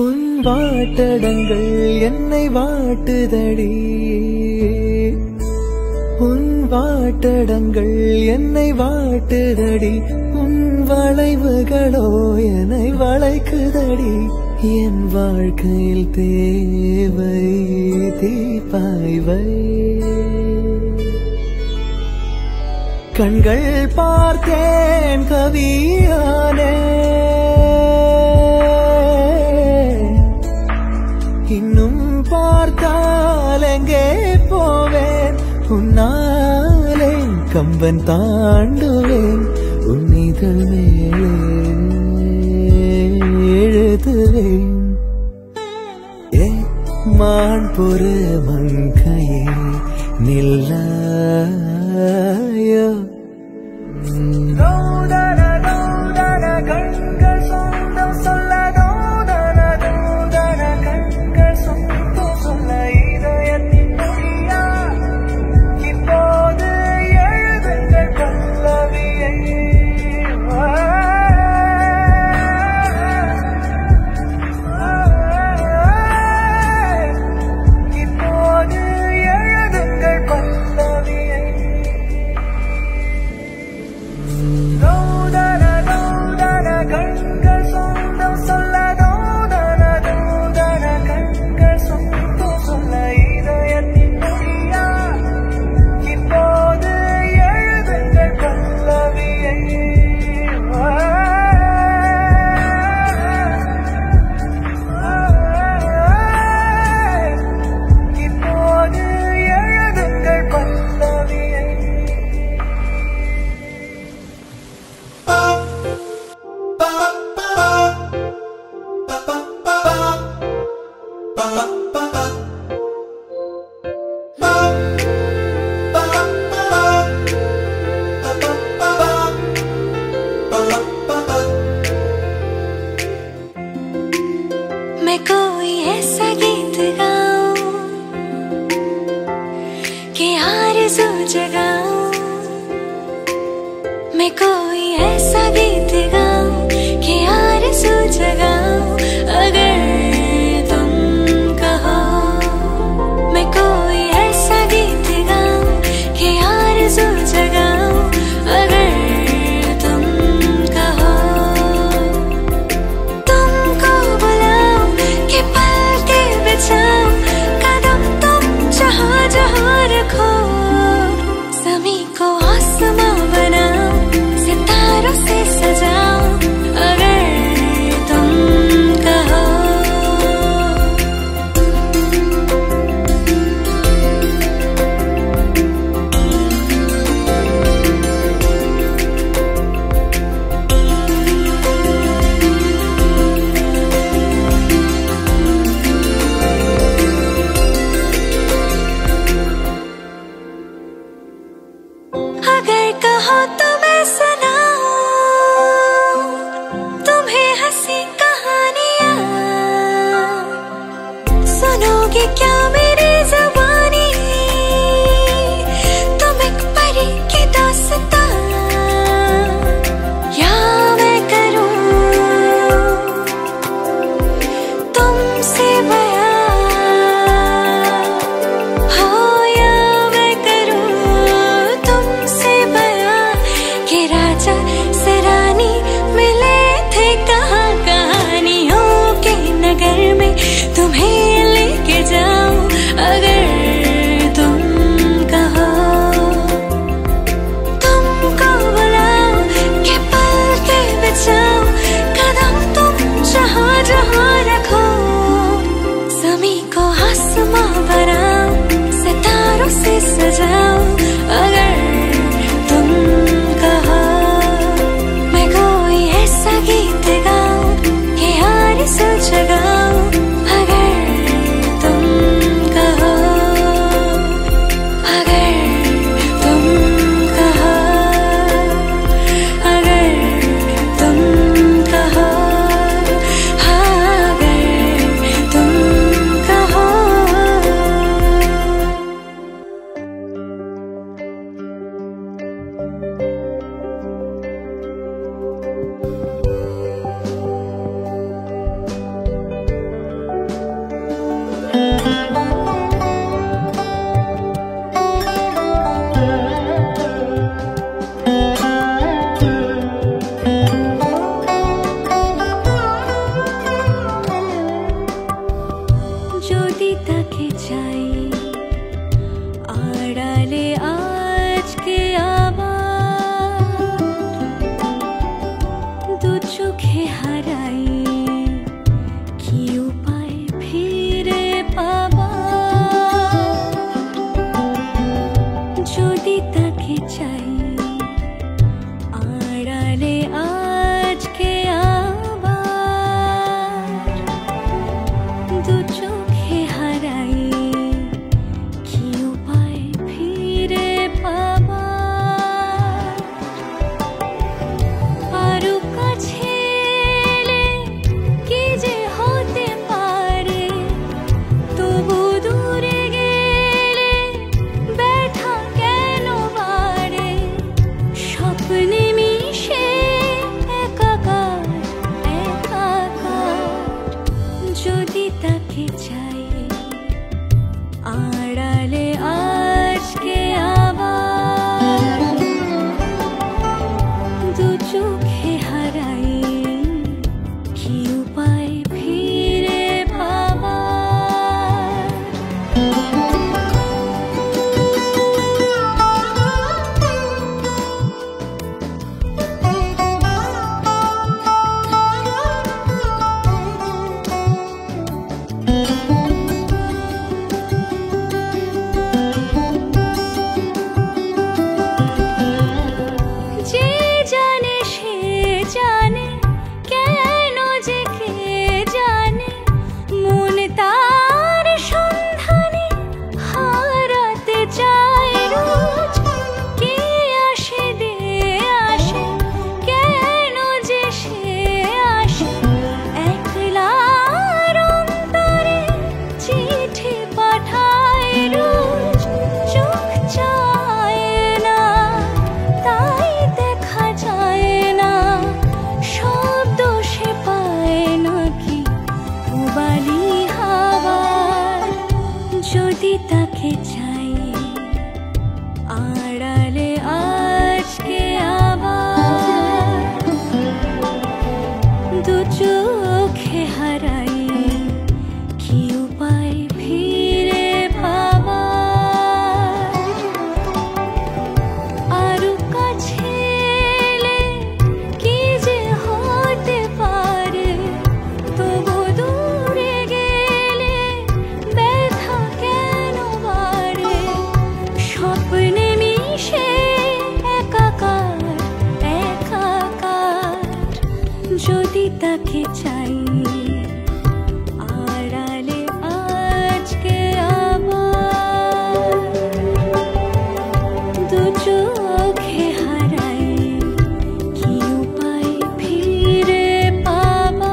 உன் வாட்டடங்கள் என்னை வாட்டுதடி, உன் வாட்டடங்கள் என்னை வாட்டுதடி, உன் வளைவுகளோ என்னை வளைக்குதடி. என் வாழ்க்கையில் தேவை தீபாய்வை, கண்கள் பார்த்தேன் கவியானே, இன்னும் பார்த்தால் எங்கே போவேன், உன்னாலே கம்பன் தாண்டுவேன், உன் இதழ் மேலே எழுதுவேன். ஏ மான் பொறு மங்கையே நில்லாயோ, கண்கள் சொந்தம் சொல்ல கண்கள் சொந்தம் சொல்ல இதயத்தின் மொழியா, இப்போது எழுதுங்கள் பல்லவியை. இப்போது எழுதுங்கள் பல்லவியை. கண்கள் சொந்தம் சொல்ல கண்கள் சொந்தம் சொல்ல இதயத்தின் மொழியா, இப்போது எழுதுங்கள் பல்லவியை. இப்போது எழுதுங்கள் பல்லவியை. मैं कोई ऐसा गीत गाऊं कि आरज़ू जगाऊं, मैं कोई ऐसा गीत गाऊं कि आरज़ू जगाऊं, अगर तुम कहो। मैं कोई ऐसा गीत गाऊं कि आरज़ू जगाऊं, अगर तुम कहो। तुमको बुलाऊं कि पलके बिछाऊं, कदम तुम जहाँ जहाँ रखो, ज़मीं को आसमां बनाऊं, सितारों से सजाऊं, अगर तुम कहो। अगर कहो तो मैं सुनाऊं तुम्हें हंसी कहानियां, सुनोगे क्या मेरी ज़ुबानी, तुम एक परी की दास्तां, या मैं करूं तुमसे बयां, हो या मैं करूं तुमसे बयां, कि राजा से रानी मिले थे कहाँ, कहानियों के नगर में तुम्हें लेके जाऊं, अगर तुम कहो। तुमको बुलाऊं कि पलके बिछाऊं, कदम तुम जहाँ जहाँ रखो, ज़मीं को आसमां बनाऊं, सितारों से सजाऊं, अगर तुम कहो। मैं कोई ऐसा गीत गाऊं कि आरज़ू जगाऊं, अगर तुम कहो, अगर तुम कहो, अगर तुम कहो, हाँ। তাকে চাই আড়ালে আজকে আবার দু চোখে হারাই কি উপায় ফিরে পাবার যে জানে সে জানে কেন যে কে জানে মন তার সন্ধানে হারাতে চায় রোজ কে আসে দে আসে কেন যে সে আসে একলার অন্তরে চিঠি পাঠায় রোজ চোখ চায় না তাই দেখা যায় না শব্দ সে পায় নাকি পুবালি হাওয়ার যদি তাকে চাই আড়ালে আজকে আবার দু চোখে হারাই কি উপায় ফিরে পাবার আরো কাছে এলে কি যে হতে পারে তবু দূরে গেলে ব্যথা কেন বাড়ে স্বপ্নে মিশে একাকার একাকার যদি তাকে চাই আড়ালে আজকে আবার দু চোখে হারাই কি উপায় ফিরে পাবার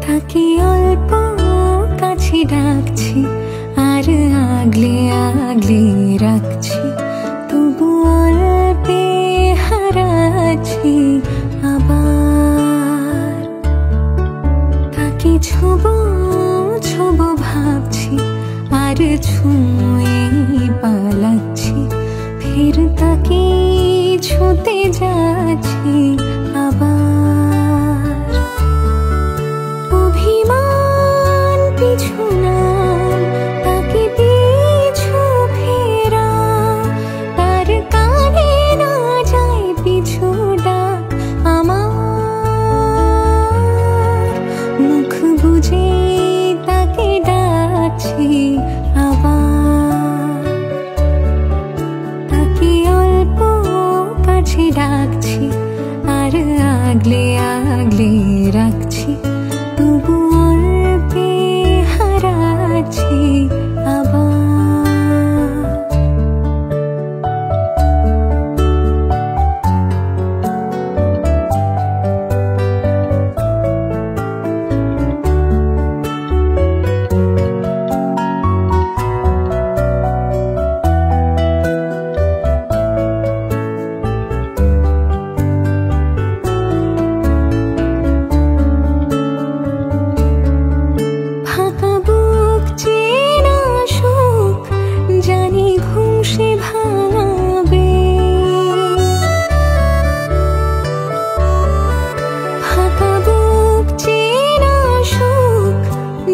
তাকে অল্প কাছে ডাকছি আর আগলে আগলে রাখছি তবু অল্পে হারাচ্ছি আবার তাকে ছোবো ছোবো ভাবছি আর ছুঁয়ে পালাচ্ছি ফের তাকে ছুঁতে যাচ্ছি আবার অভিমান পিছু নাম তাকে পিছু ফেরা তার কানে না যায় পিছু ডাক আমার মুখ বুঝে তাকে ডাকছি আবার তাকে অল্প কাছে ডাকছি আর আগলে আগলে রাখছি তবু অল্পে হারাচ্ছি আবার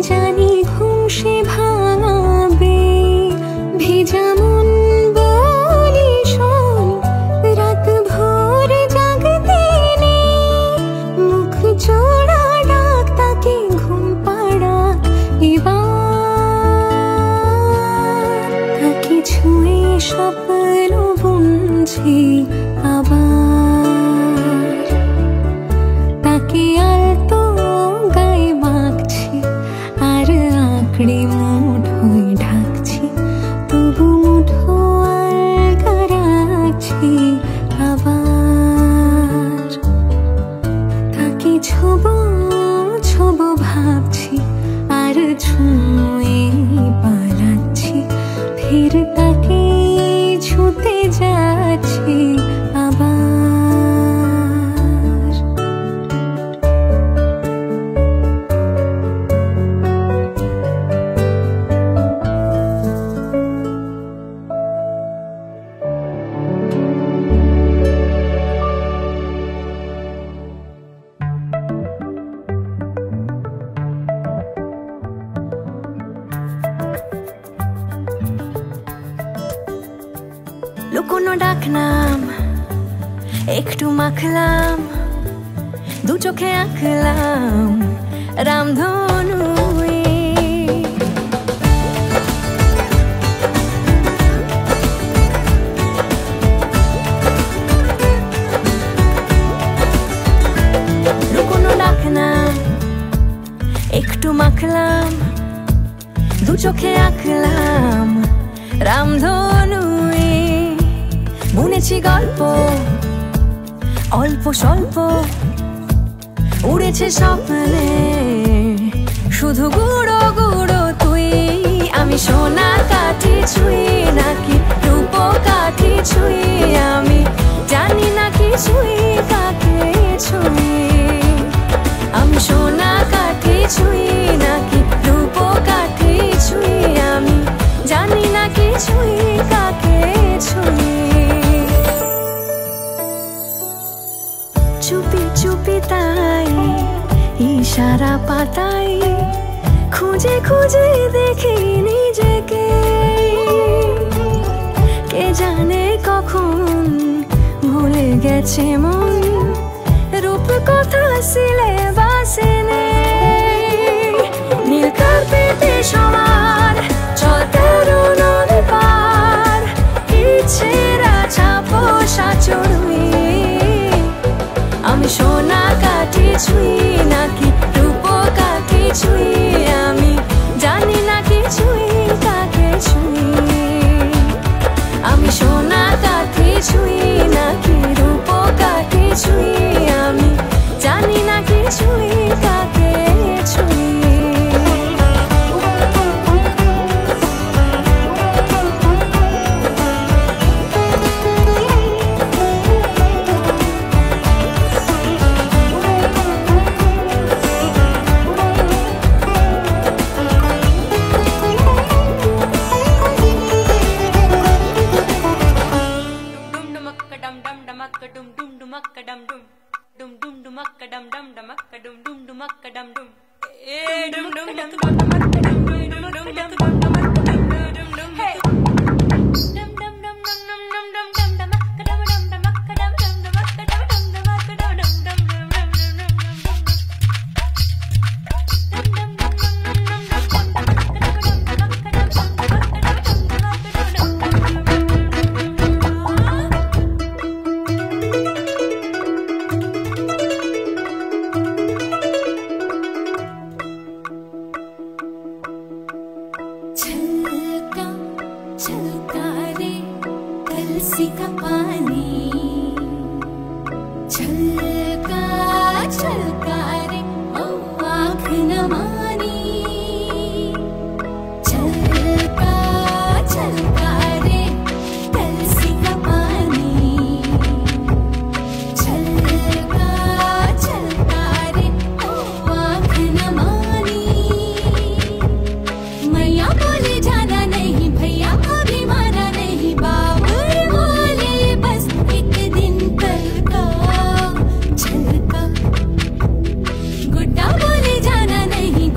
জানি ঘুম সে ভাঙাবে ভেজা মন বলি শোন রাত ভোর জাগতে নেই মুখ জোড়া ডাক তাকে ঘুম পাড়া এবার তাকে ছুঁয়ে স্বপ্ন বুনছি আবার তাকে আলতো গায়ে মাখছি আর আঁকড়ে মুঠোয় ঢাকছি তবু মুঠো আলগা রাখছি আবার তাকে ছোবো ছোবো ভাবছি আর ছুঁয়ে পালাচ্ছি ফের তাকে ছুঁতে যাচ্ছি আবার লুকোনো ডাকনাম একটু মাখলাম দু চোখে আঁকলাম রামধনু লুকোনো ডাকনাম একটু মাখলাম দু চোখে আঁকলাম রামধনু বুনেছি গল্প অল্প স্বল্প উড়েছে স্বপ্নে শুধু গুঁড়ো গুঁড়ো তুই আমি সোনা কাঠি ছুঁই নাকি রূপ কাঠি ছুঁই আমি জানি না কিছুই কাকে ছুঁই আমি সোনা কাঠি ছুঁই নাকি রূপ কাঠি ছুঁই আমি জানি না কিছুই কাকে ছুঁই চুপি চুপি তাই ইশারা পাতাই খুঁজে খুঁজে দেখি নিজেকে কে জানে কখন ভুলে গেছে মন রূপ কথা সিলেবাসে নেই নীল কার্পেটে সবার চলতে নদী পার ইচ্ছেরা ছাপোষা চড়ুই আমি সোনা কাঠি ছুঁই নাকি রূপ কাঠি ছুঁই আমি জানি না কিছুই কাকে ছুঁই আমি সোনা কাঠি ছুঁই নাকি রূপ কাঠি ছুঁই আমি জানি না কিছুই কাকে ছুঁই गुड्डा बोले जाना नहीं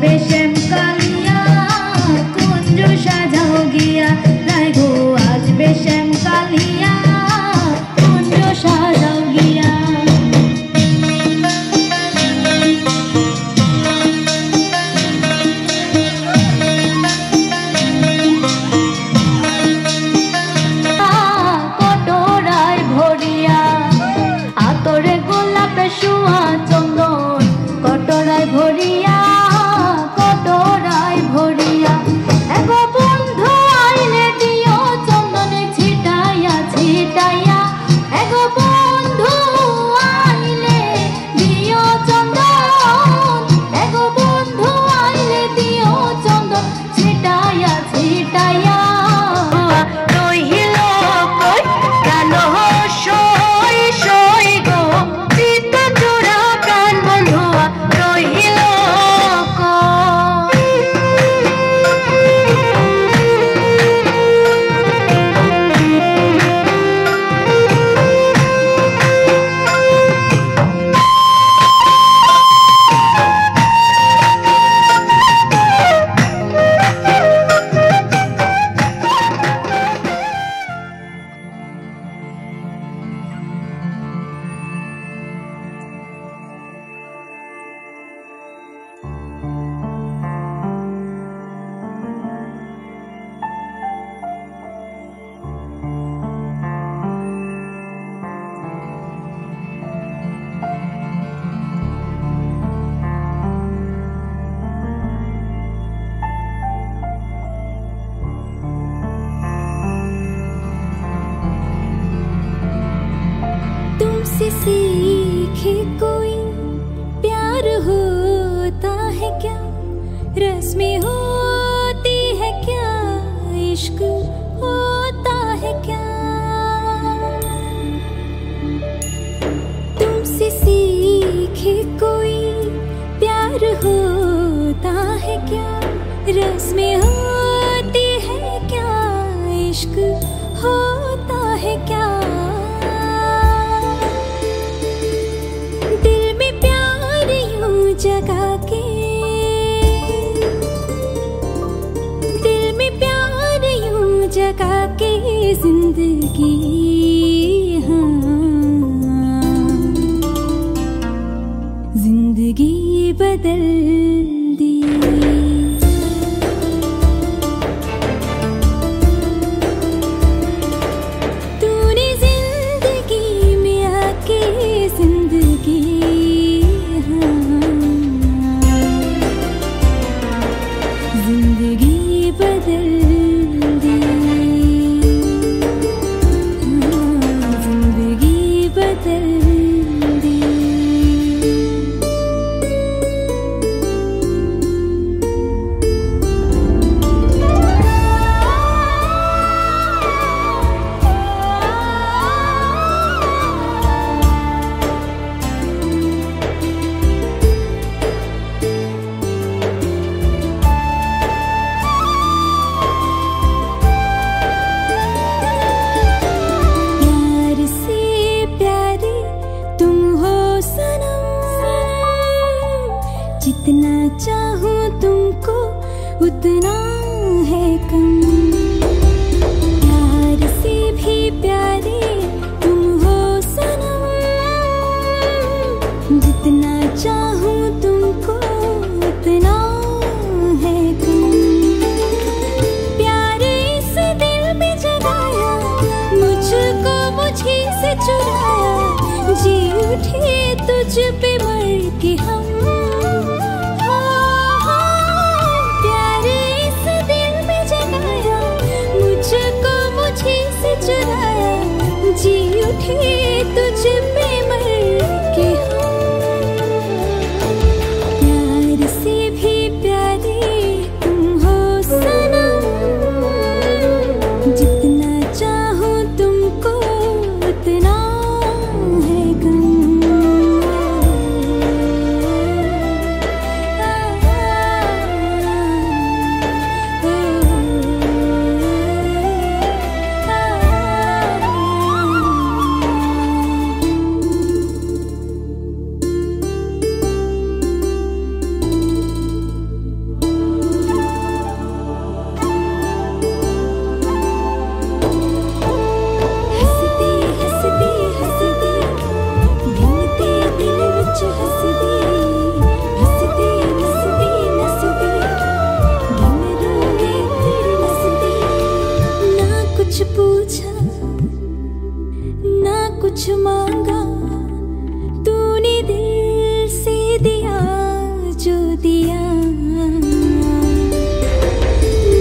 বেশেম কালিয়া কুঞ্জ সাজাও গিয়া নাই গো আজ বেশেম কালিয়া কুঞ্জ সাজাও গিয়া কটোরায় ভরিয়া আতরে গোলাপে শুয়া চন্দন কটোরায় ভরিয়া কটোরায় ভরিয়া এগো বন্ধু আইলে দিও চন্দনে ছিটাইয়া ছিটাইয়া এগো বন্ধু আইলে দিও চন্দন এগো বন্ধু আইলে দিও চন্দন ছিটাইয়া ছিটাইয়া রহিল কই কেন সই সই গো চিত্ত জোড়া প্রাণ বন্ধুয়া রহিল तुमसे सीखे कोई प्यार होता है क्या रस्में होती है क्या इश्क होता है क्या तुमसे सीखे कोई प्यार होता है क्या रस्में होती है क्या इश्क होता है क्या जगा के दिल में प्यार यूं जगा के जिंदगी जिंदगी बदल दी तूने जिंदगी में आके जिंदगी जिंदगी बदल दी जिंदगी बदल दी जितना चाहूं तुमको उतना है कम प्यार से भी प्यारे तुम हो सनम जितना चाहूं तुमको उतना है कम प्यारे इस दिल में जगाया मुझको मुझे से चुराया जी उठे तुझ पे मर के हम चुराया जी उठे तुझ पे मर के प्यार से भी प्यारे तुम हो सनम जितना चाहो तुमको उतना है गम पूछा ना कुछ मांगा, तूने दिल से दिया जो दिया।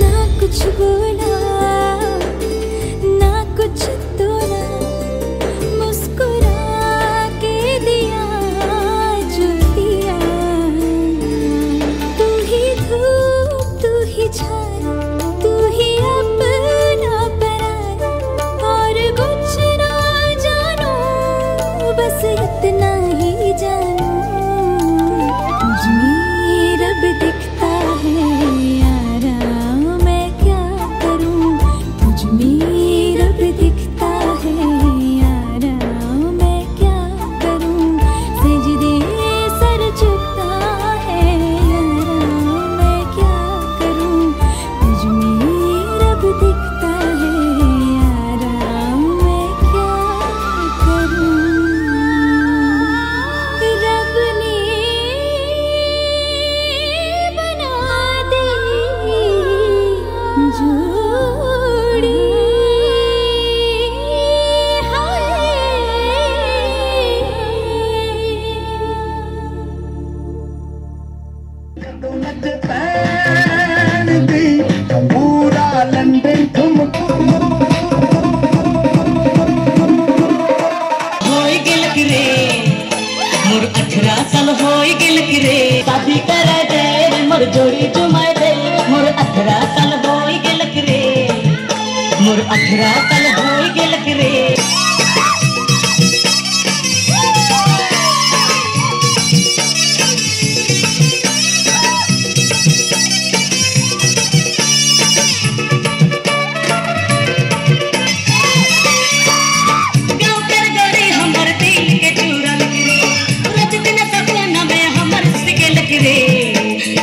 ना कुछ बोला ना कुछ तोड़ा, मुस्कुरा के दिया जो दिया। तू ही धूप तू ही छाया, तू ही अपना पराया, और कुछ ना जानो बस इतना ही जानो। तुझ में रब दिखता है यारा, मैं क्या करूं। तुझ में रब दिखता है यारा, मैं क्या करूं। सजदे सर झुकता है यारा, मैं क्या करूं। तुझ में रब दिखता है यारा, मैं क्या करूं। रब ने बना दी जोड़ी, पूरा लंदन ठुमक होई गिलक रे मोर 18 साल होई गिलक रे। शादी करे दे मोर जोड़ी जुमाए दे, मोर 18 साल होई गिलक रे, मोर 18 साल होई गिलक रे। गाँव कर गोरी हमर दिल के चूरन रे, रच दिन सपना में हमर सिगलक रे।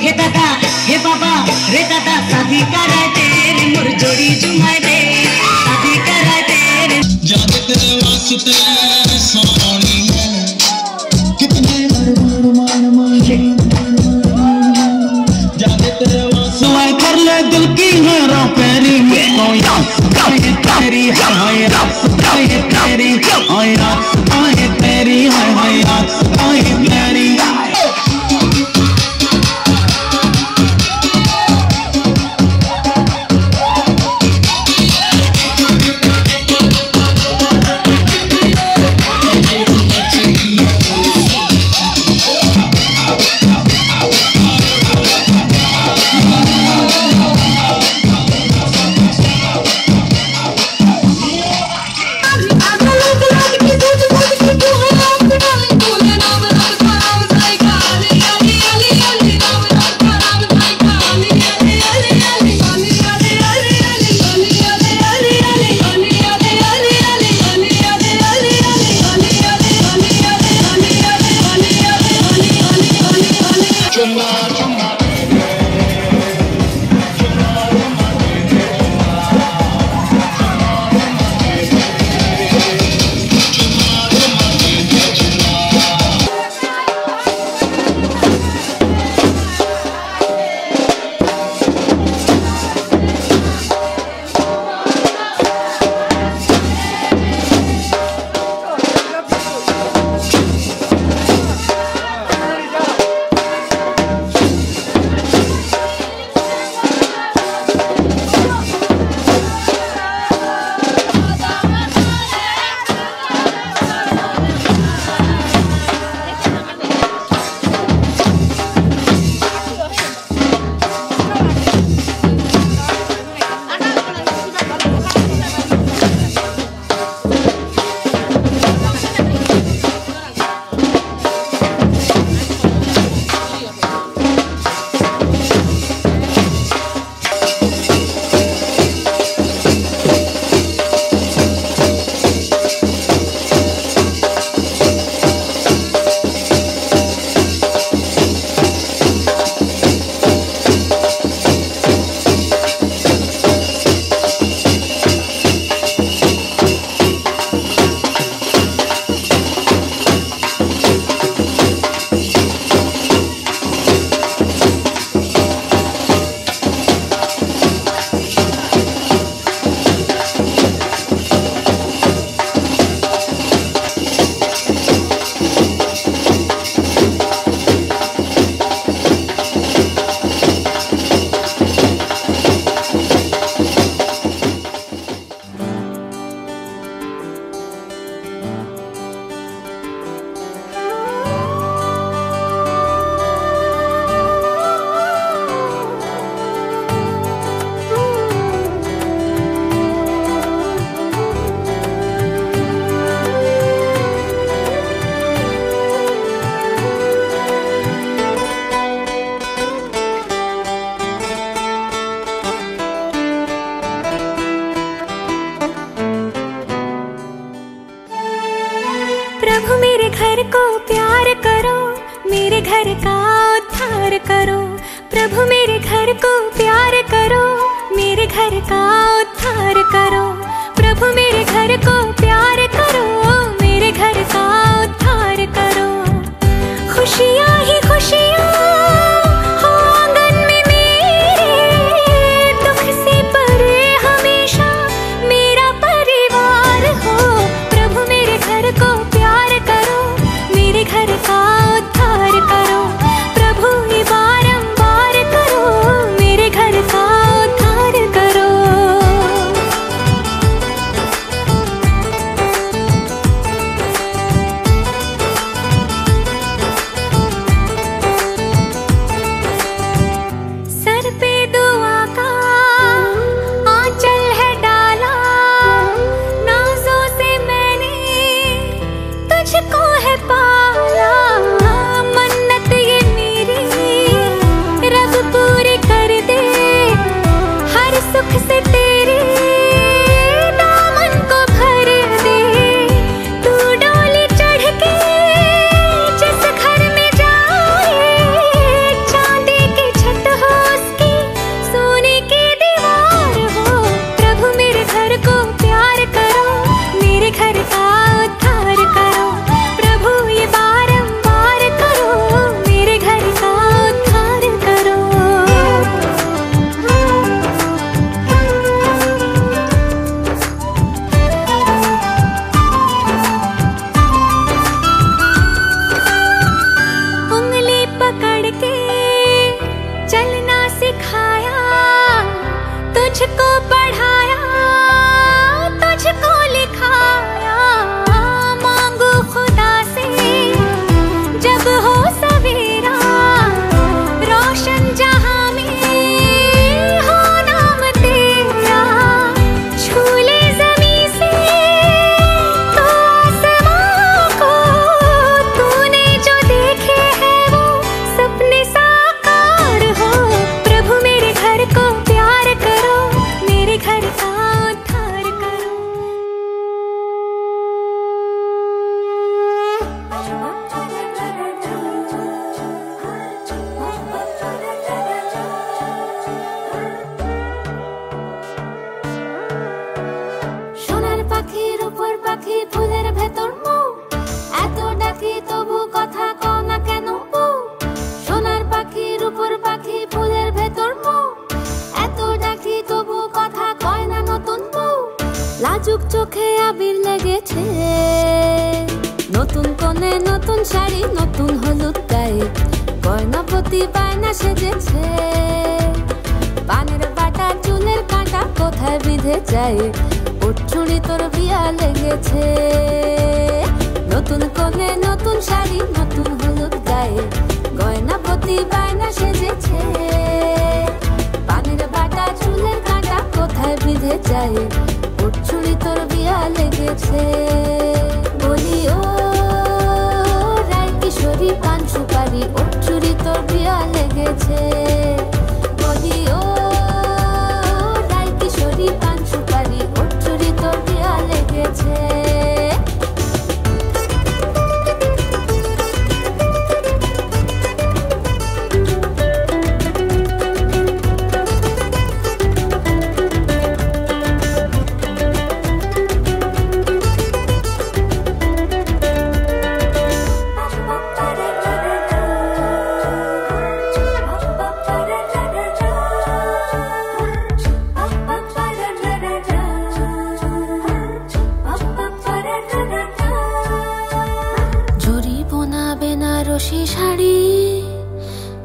हे दादा हे बाबा रे दादा, शादी कराए दे रे मोर जोड़ी जुमाए दे, शादी कराए दे रे। जब तेरे वास्ते सोनी है कितने मान मांगे, जब तेरे वास्ते कर ले दिल की हेरा फेरी में। आए तेरी हाय आए तेरी हाय आए तेरी हाय आए तेरी। घर को प्यार करो, मेरे घर का उद्धार करो। प्रभु मेरे घर को प्यार करो, मेरे घर का उद्धार करो। प्रभु मेरे घर को प्यार करो, मेरे घर का उद्धार करो। खुशियाँ ही खुशियाँ हो आंगन में मेरे, दुख से परे हमेशा मेरा परिवार हो। प्रभु मेरे घर को प्यार करो, मेरे घर का उद्धार करो। प्रभु ये बारंबार करो, मेरे घर का उद्धार करो। सर पे दुआ का आंचल है डाला, नाज़ों से मैंने तुझको है पाला। मन्नत ये मेरी रब पूरी कर दे, हर सुख से तेरे दामन को भर दे। तू डोली चढ़ के जिस घर में जाए, चांदी की छत हो उसकी, सोने की दीवार हो। प्रभु मेरे घर को प्यार करो, मेरे घर का उद्धार करो। प्रभु ये बारंबार करो, मेरे घर का उद्धार करो। उंगली पकड़ के चलना सिखाया, तुझको पढ़ाया, तुझको लिखाया। मांगो खुदा से जब हो सवेरा, रोशन जहां में हो नाम तेरा। छूले ज़मीं से तो आसमां को, तूने जो देखे हैं वो सपने साकार हो। प्रभु मेरे घर को प्यार करो, मेरे घर का उद्धार करो। সোনার পাখির উপর পাখি, ফুলের ভেতর মুখ, এত ডাকি তবু কথা কও না কেন বউ? সোনার পাখির উপর পাখি, ফুলের ভেতর মুখ, এত ডাকি তবু কথা কয় না নতুন বউ। লাজুক চোখে আবির লেগেছে, নতুন কোণে নতুন শাড়ি, নতুন হলুদ গায়ে, গয়নাপতি বায়না সেজেছে। পানের বাটা চুলের কাঁটা কোথায় বিঁধে যায়, ওর চুড়ি তোর বিয়া লেগেছে। নতুন কোণে নতুন শাড়ি, নতুন হলুদ গায়ে, গয়নাপতি বায়না সেজেছে। পানের বাটা চুলের কাঁটা কোথায় বিঁধে যায়, ওর চুড়ি তোর বিয়া লেগেছে। বলি ও রায় কিশোরী পান সুপারি, ওর চুড়ি তোর বিয়া লেগেছে। বলি ও রায় কিশোরী পান সুপারি, ওর চুড়ি তোর বিয়া লেগেছে। বেনারসি শাড়ি,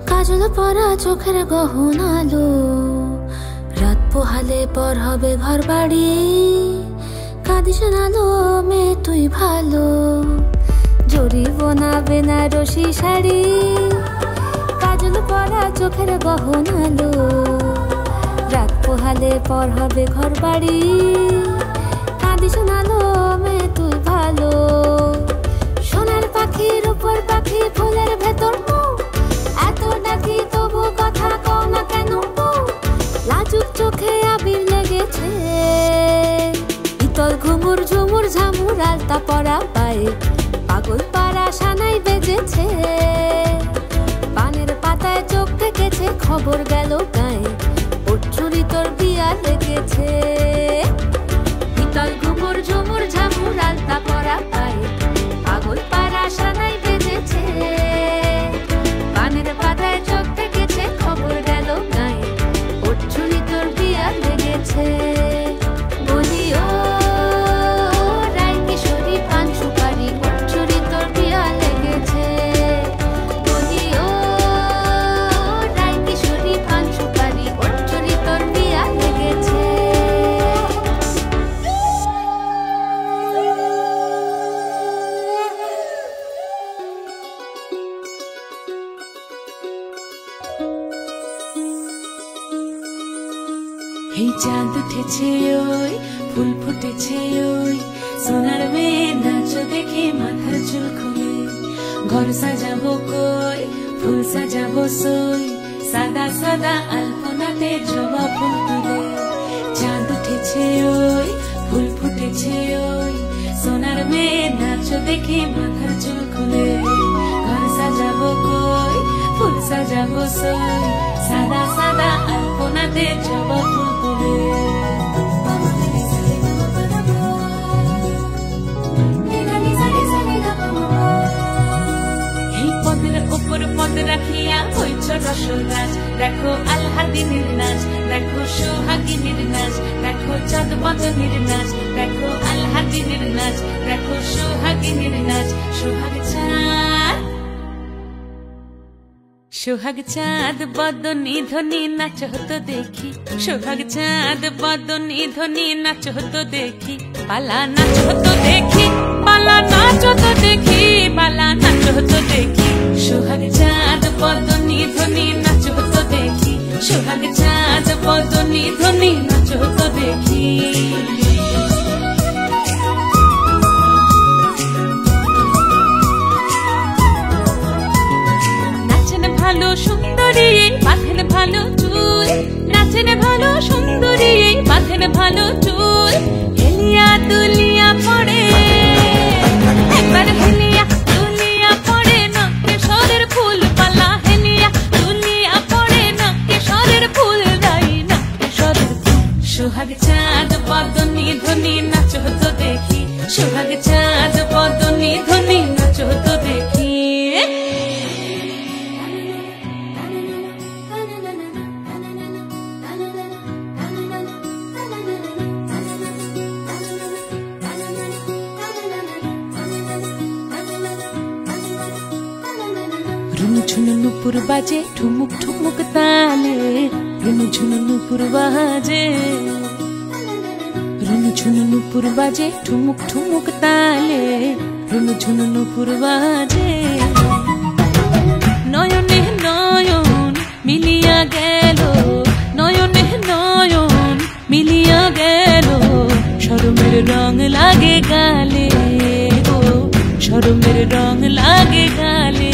কাজল পরা চোখের গহনালো, রাত পোহালে পর হবে ঘর বাড়ি। কাঁদিস না লো মেয়ে তুই ভালো, জরি বোনা বেনারসি শাড়ি, কাজল পরা চোখের গহনালো, রাত পোহালে পর হবে ঘর বাড়ি। কাঁদিস না লো মেয়ে তুই ভালো। সোনার পাখির উপর পাখি, ফুলের ভেতর মুখ, এত ডাকি তবু কথা কও না কেন বউ? লাজুক চোখে আবির লেগেছে, ইতল ঘুমুর ঝুমুর ঝামুর আলতা পরা পায়ে, পাগল পাড়া সানাই বেজেছে, পানের পাতায় চোখ রেখেছে, খবর গেল গায়ে ওর চুরি তোর বিয়া লেগেছে। শীতল ঘুমুর ঝুমুর ঝামুর আলতা পরা পায়ে পাগল পাড়া সানাই বেজেছে, পানের পাতায় চোখ রেখেছে, খবর গেল গায়ে ওর চুরি তোর বিয়া লেগেছে। বলি ও রায় কিশোরী পান সুপারি ওর চুরি তোর বিয়া লেগেছে। বলি ও রায় কিশোরী পান সুপারি ওর চুরি তোর বিয়া লেগেছে। এই চাঁদ উঠেছে ওই ফুল ফুটেছে ওই সোনার মেয়ে নাচ দেখে মাথার চুল খুলে, ঘর সাজাবো কই ফুল সাজাবো সই, সাদা সাদা আলপনাতে জবা ফুল তুলে। চাঁদ উঠেছে ওই ফুল ফুটেছে ওই সোনার মেয়ে নাচ দেখে মাথার চুল খুলে, ঘর সাজাবো কই ফুল সাজাবো সই, সাদা সাদা আলপনাতে জবা ফুল তুলে। এই পদের উপর পদ রাখিয়া হইছ রসরাজ, দেখো আলহাদিনীর নাচ, দেখো সোহাগিনীর নাচ, দেখো চাঁদ বদনীর নাচ, দেখো আলহাদিনীর নাচ, দেখো সোহাগিনীর নাচ। সোহাগ চাঁদ সোহাগ চাঁদ বদনী ধ্বনি নাচ হতো দেখি, সোহাগ চাঁদ বদনী ধ্বনি নাচ হতো দেখি, পালা নাচ হতো দেখি, পালা নাচ হতো দেখি, পালা নাচ হতো দেখি। সোহাগ চাঁদ বদনী ধ্বনি নাচ হতো দেখি, সোহাগ চাঁদ বদনী ধ্বনি নাচ হতো দেখি। ভালো সুন্দরী বাঁধেন ভালো চুল, নাচেন ভালো সুন্দরী বাঁধেন ভালো চুল, হেলিয়া দুলিয়া পড়ে একবার হেলিয়া দুলিয়া পড়ে না কেশরের ফুল পালা, হেলিয়া দুলিয়া পড়ে না কেশরের ফুল দাই না কেশরের ফুল। সোহাগ চাঁদ বদনী ধ্বনি নাচ হতো দেখি, সোহাগ চাঁদ বদনী ধ্বনি নাচ হতো দেখি। ঝুনু নুপুর বাজে ঠুমুক ঠুমুক তালে, রুনু ঝুনু নুপুর বাজে, রুনু ঝুনু নুপুর বাজে ঠুমুক ঠুমুক তালে, রুনু ঝুনু নুপুর বাজে। নয়নে নয়ন মিলিয়া গেল, নয়নে নয়ন মিলিয়া গেল, শরমের রং লাগে গালে গো, শরমের রং লাগে গালে।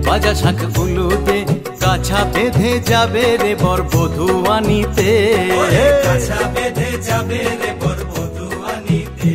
বাজা শাঁখ উলুদে কাছা বেঁধে যাবে রে বর বধূ আনিতে কাছা বেঁধে যাবে রে বর বধূ আনিতে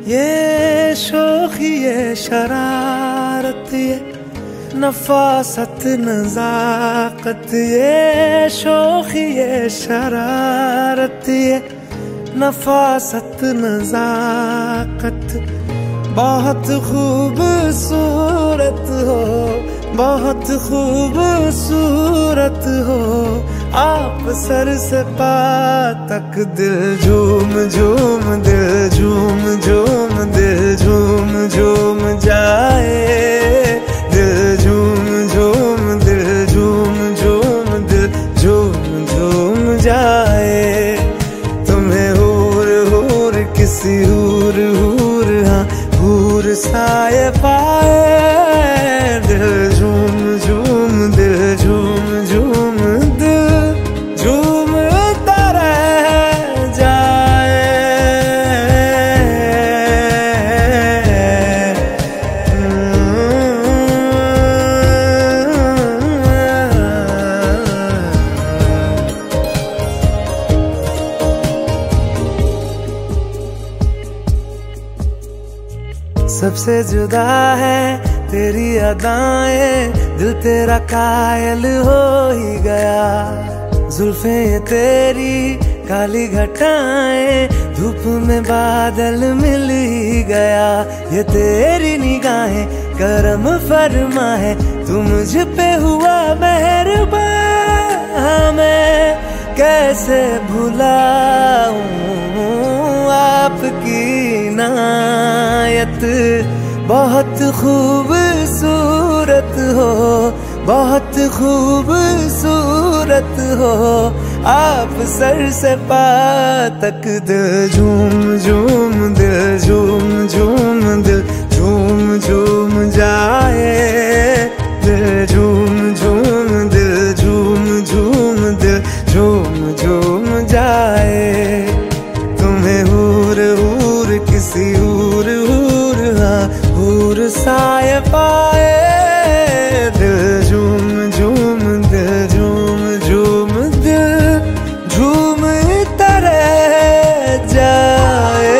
ये शोखी ये शरारत ये नफासत नजाकत ये शोखी ये शरारत ये नफासत नजाकत बहुत खूबसूरत हो बहुत खूबसूरत हो आप सर से पा तक दिल झूम झूम दिल झूम झूम दिल झूम झूम जाए दिल झूम झूम दिल झूम झूम दिल झूम झूम जाए तुम्हें हूर हूर किसी हूर हूर हाँ हूर साए पाए दिल झूम झूम दिल झूम झूम दिल झूमता रह जाए सबसे जुदा है तेरी अदाएं दिल तेरा कायल हो ही गया जुल्फे तेरी काली घटाएं धूप में बादल मिल ही गया ये तेरी निगाहें करम फरमा है तू मुझ पे हुआ मेहरबान मैं कैसे भुलाऊं आपकी इनायत। बहुत खूबसूरत हो, बहुत खूबसूरत हो आप, सर से पाँव तक। दिल झूम झूम, दिल झूम झूम, दिल झूम झूम जाए। दिल झूम झूम, दिल झूम झूम, दिल झूम झूम जाए। तुम्हें हूर हूर किसी हूर हूर, हाँ हूर साए पाए। दिल झूम झूम, दिल झूम झूम, दिल झूम तरह जाए।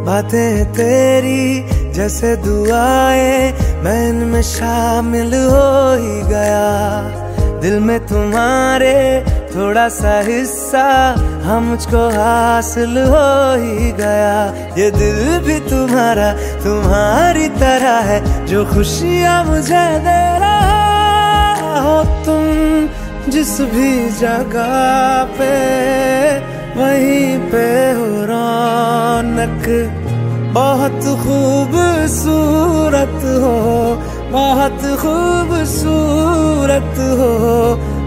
बातें तेरी जैसे दुआएं, मैं इनमें शामिल हो ही गया। दिल में तुम्हारे थोड़ा सा हिस्सा, हाँ मुझको हासिल हो ही गया। ये दिल भी तुम्हारा, तुम्हारी तरह है, जो खुशियाँ मुझे दे रहा हो तुम। जिस भी जगह पे वहीं पे हो रौनक। बहुत खूबसूरत हो, बहुत खूबसूरत हो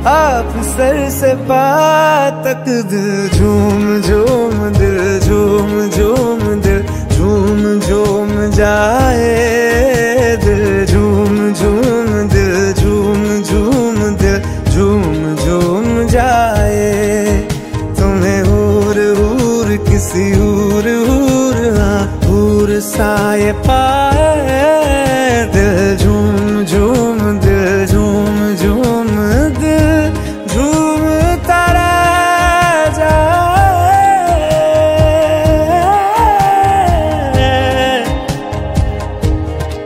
आप, सर से पाँव तक। दिल झूम झूम, दिल झूम झूम, दिल झूम झूम जाए। दिल झूम झूम, दिल झूम झूम, दिल झूम झूम जाए। तुम्हें हूर हूर किसी हूर हूर, हाँ हूर साए पाए। दिल झूम झूम, दिल झूम झूम, दिल झूम तारा जाए।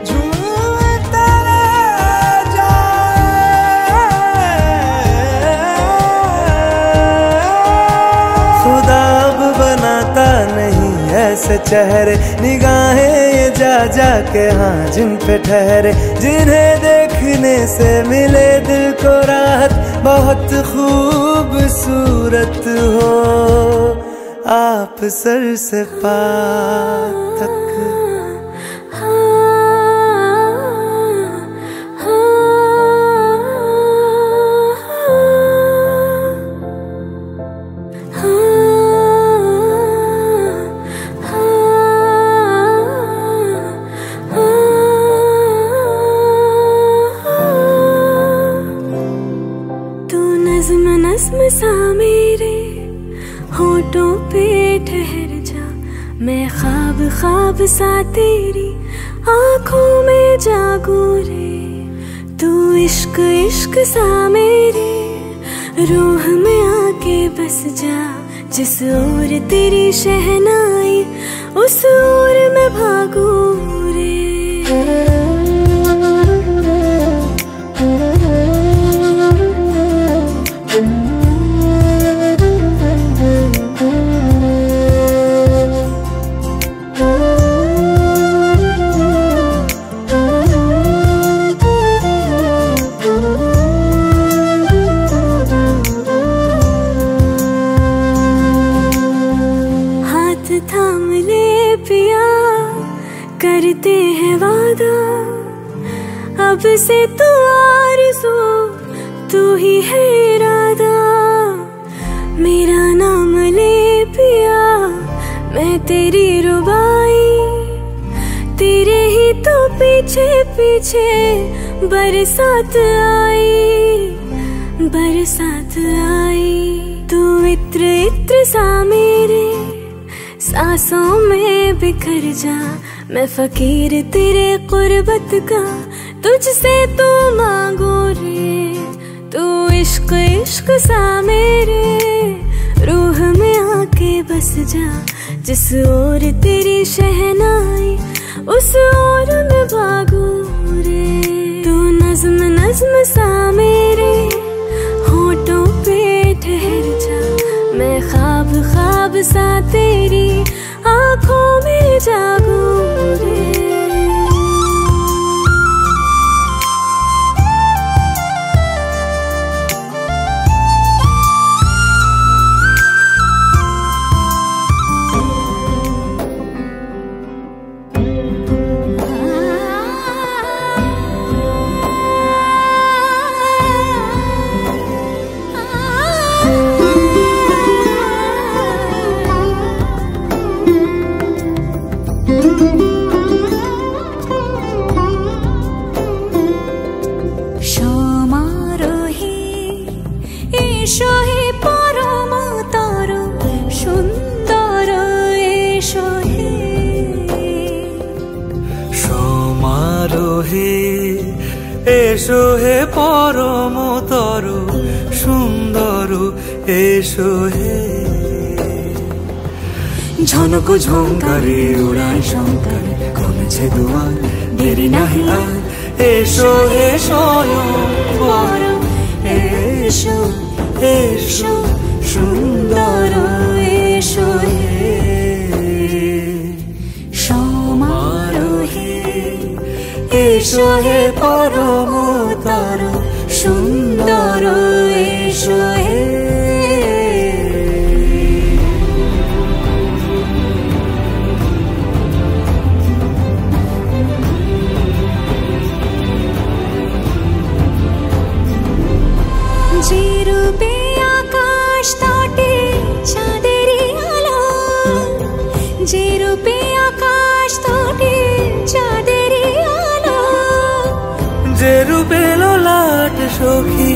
झूम तारा जाए। खुदा अब बनाता नहीं ऐसे चेहरे, निगाहें ये जा जा के हाँ जिन पे ठहरे। जिन्हें देखने से मिले दिल को राहत, बहुत खूबसूरत हो आप, सर से पाँव तक। नज़्म सा मेरे होठों पे ठहर जा, मैं ख्वाब ख्वाब सा तेरी आँखों में जागूं रे। तू इश्क इश्क सा मेरे रूह में आके बस जा। जिस ओर तेरी शहनाई उस ओर मैं भागूं रे। थाम ले पिया, करते हैं वादा, अब से तू आरज़ू तू ही है इरादा। मेरा नाम ले पिया, मैं तेरी रुबाई, तेरे ही तो पीछे पीछे बरसात आई, बरसात आई। तू इत्र इत्र सा मेरे सांसों में बिखर जा। मैं फकीर तेरे कुर्बत का, तुझसे तू मांगो रे। तू इश्क इश्क सा मेरे रूह में आके बस जा। जिस ओर तेरी शहनाई उस ओर मैं भागूं नज्म नज्म सा मेरे होठों पे ठहर जा, मैं ख्वाब ख्वाब सा तेरी आंखों में जागूं रे। এসো হে পরমতর সুন্দর এসো হে। ঝনক ঝঙ্কারে উড়ায় শঙ্কারে কমেছে দুয়ার, দেরি নাহি আর এসো হে স্বয়ং পরম এসো এসো সুন্দর এসো হে। সমারোহে এসো হে পরমতর সুন্দর এসো হে। যে রূপে আকাশ তটে চাঁদেরই আলো, যে রূপে আকাশ তটে চাঁদেরই আলো, যে রূপে ললাট সখী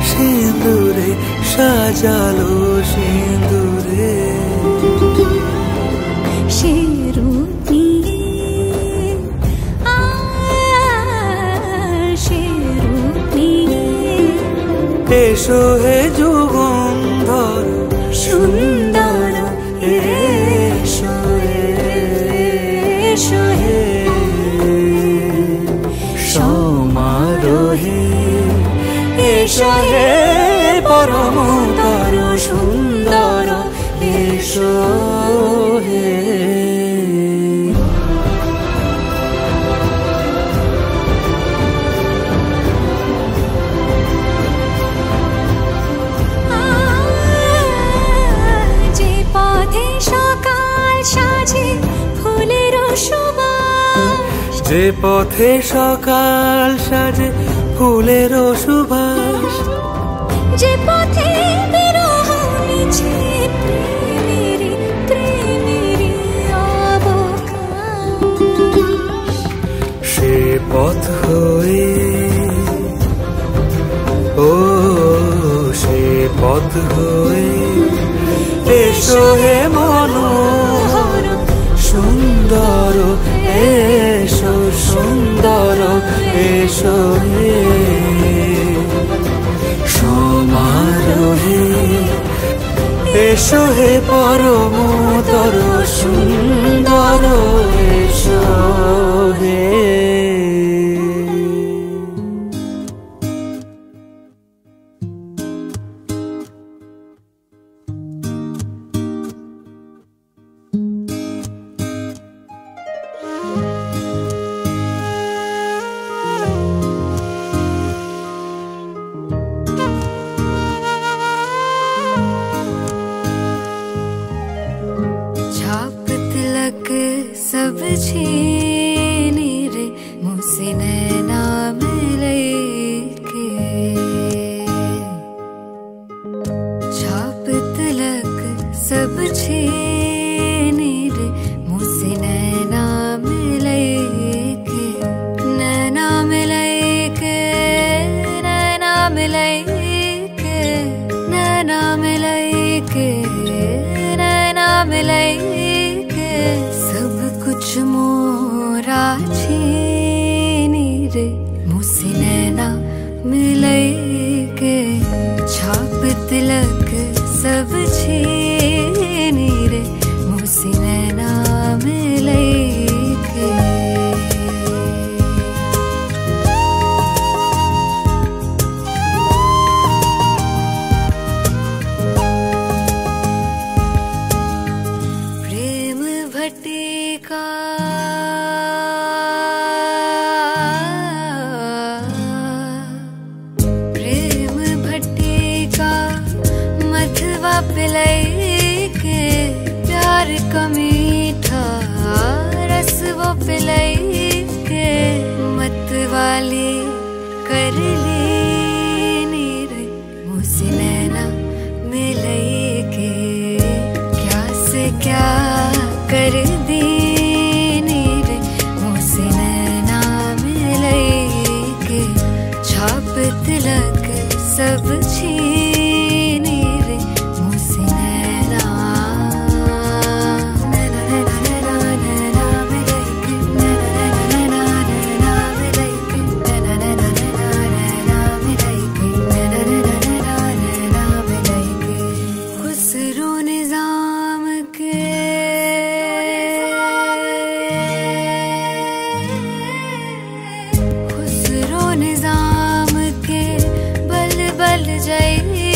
সিঁদুরে সাজালো সিঁদুরে, সে রূপ নিয়ে সে রূপ নিয়ে এসো হে যুগন্ধর সুন্দর এসো এসো হে। সমারোহে এসো হে পরমতর সুন্দর এসো হে। যে পথে সকাল সাজে ফুলের সুবাস, যে পথে সকাল সাজে ফুলের সুবাস, যে পথে বিরহ মিছে প্রেমেরই প্রেমেরই অবকাশ, সে পথ হয়ে ও সে পথ হয়ে এসো হে মনোহর সুন্দর এসো সুন্দর এসো হে। সমারোহে এসো হে পরমতর সুন্দর এসো হে। छाप तिलक सब छीनी रे मुझसे नैना मिले के, छाप तिलक सब छीनी रे मुझसे नैना मिले के, नैना मिले के, नैना मिले के, नैना मिले के, नैना मिले के, सब कुछ मोरा छीनी रे मुझसे नैना मिले के, छाप तिलक सब छीनी रे मुझसे नैना मिले के। पिलाई के प्यार का मीठा रस वो पिलाई के मत वाली कर ली नीरे मुझसे नैना मिलाई के क्या से क्या कर दी नीरे मुझसे नैना मिलाई के छाप तिलक सब छीनी रे मुझसे नैना नैना नैना नैना मिलाई के नैना नैना नैना मिलाई के नैना नैना नैना मिलाई के नैना नैना नैना मिलाई के खुसरो निजाम के खुसरो निजाम के बल बल जाइए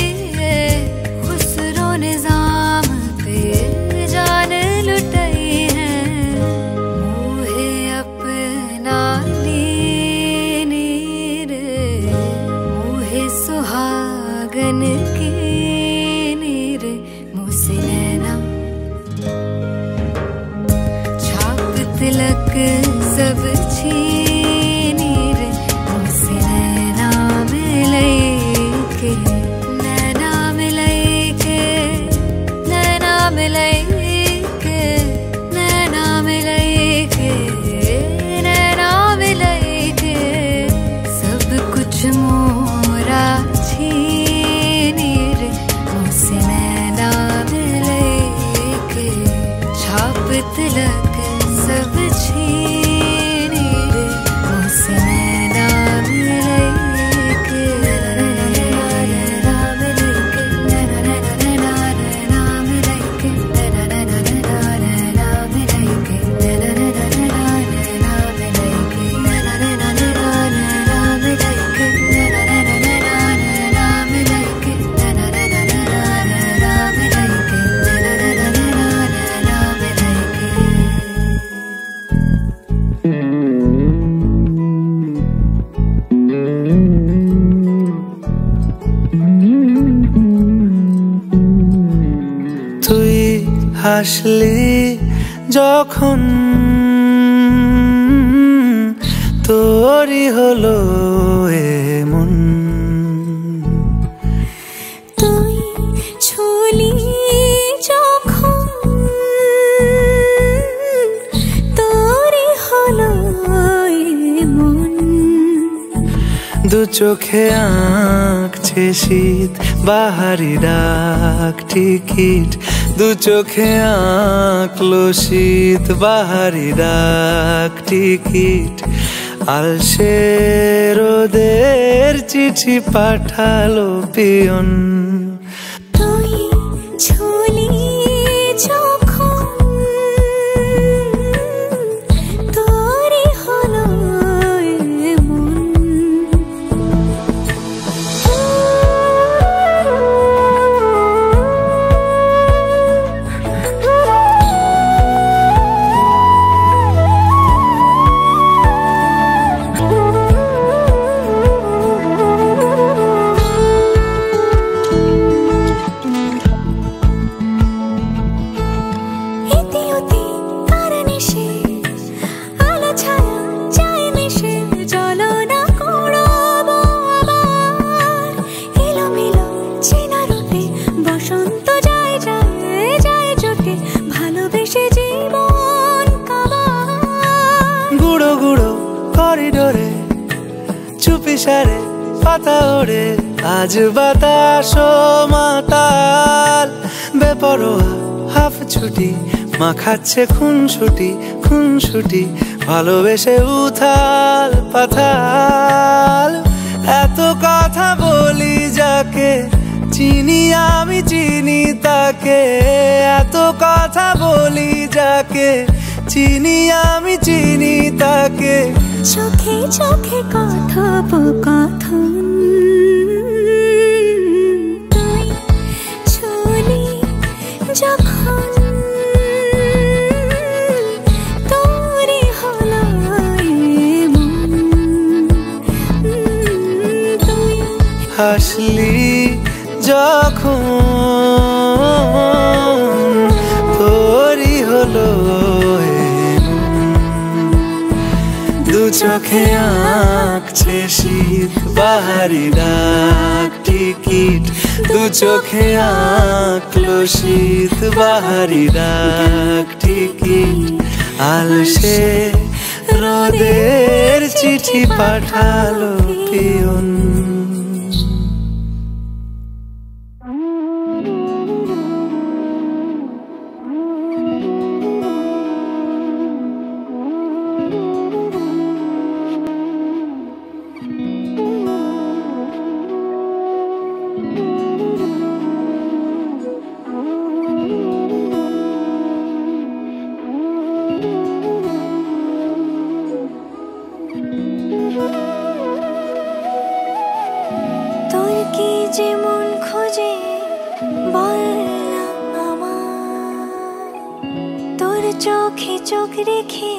खुसरो निजाम पे जान लुटाई है मुहे अपना लीनी रे मुहे सुहागन की नीर मुझसे नैना छाप तिलक सब छीनी रे मुझसे नैना मिलाई के नैना मिलाई के नैना मिलाई के नैना मिलाई के नैना मिलाई के सब कुछ मोरा छीनी रे मुझसे नैना मिलाई के छाप तिलक सब छीनी रे मुझसे नैना मिलाई के नैना नैना मिलाई के नैना नैना नैना मिलाई के नैना नैना नैना मिलाई के नैना नैना नैना मिलाई के नैना नैना नैना मिलाई के नैना नैना नैना मिलाई के नैना नैना नैना मिलाई के नैना नैना नैना मिलाई তুই হাসলি যখন তোরই হলো এমন তুই ছুলি যখন তোরই হলো মন দু চোখে আঁকছে শীত বাহারি ডাক টিকিট দু চোখে আঁকলো শীত বাহারি ডাক টিকিট আলসে রোদের চিঠি পাঠালো পিয়ন তুই ছুলি যখন তোরই হলো মন সারে পাতা ওড়ে আজ বাতাস মাতাল বেপরোয়া হাফ ছুটি মাখাচ্ছে খুনসুটি ভালোবেসে উথাল পাথাল এত কথা বলি যাকে চিনি আমি চিনি তাকে এত কথা বলি যাকে চিনি আমি চিনি তাকে চোখে চোখে কথোপকথন তুই ছুলি যখন তোরই হলো মন তুই হাসলি যখন চোখে আঁকছে শীত বাহারি ডাক টিকিট দু চোখে আঁকলো শীত বাহারি ডাক টিকিট আলসে রোদের চিঠি পাঠালো পিয়ন চোখে চোখ রেখে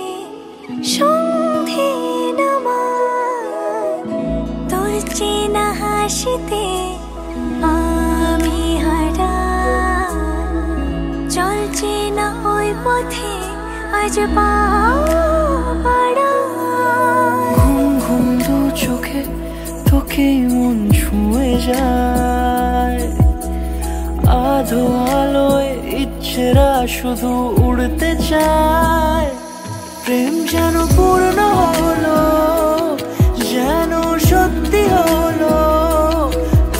সন্ধে নামায় তোর চেনা হাসিতে আমি হারাই চল চেনা ওই পথে আজ পাড়া ঘুম ঘুম দু চোখে তোকে মন ছুঁয়ে যায় আধো আলোয় ইচ্ছেরা শুধু উড়তে চায় প্রেম যেন পূর্ণ হলো যেন সত্যি হলো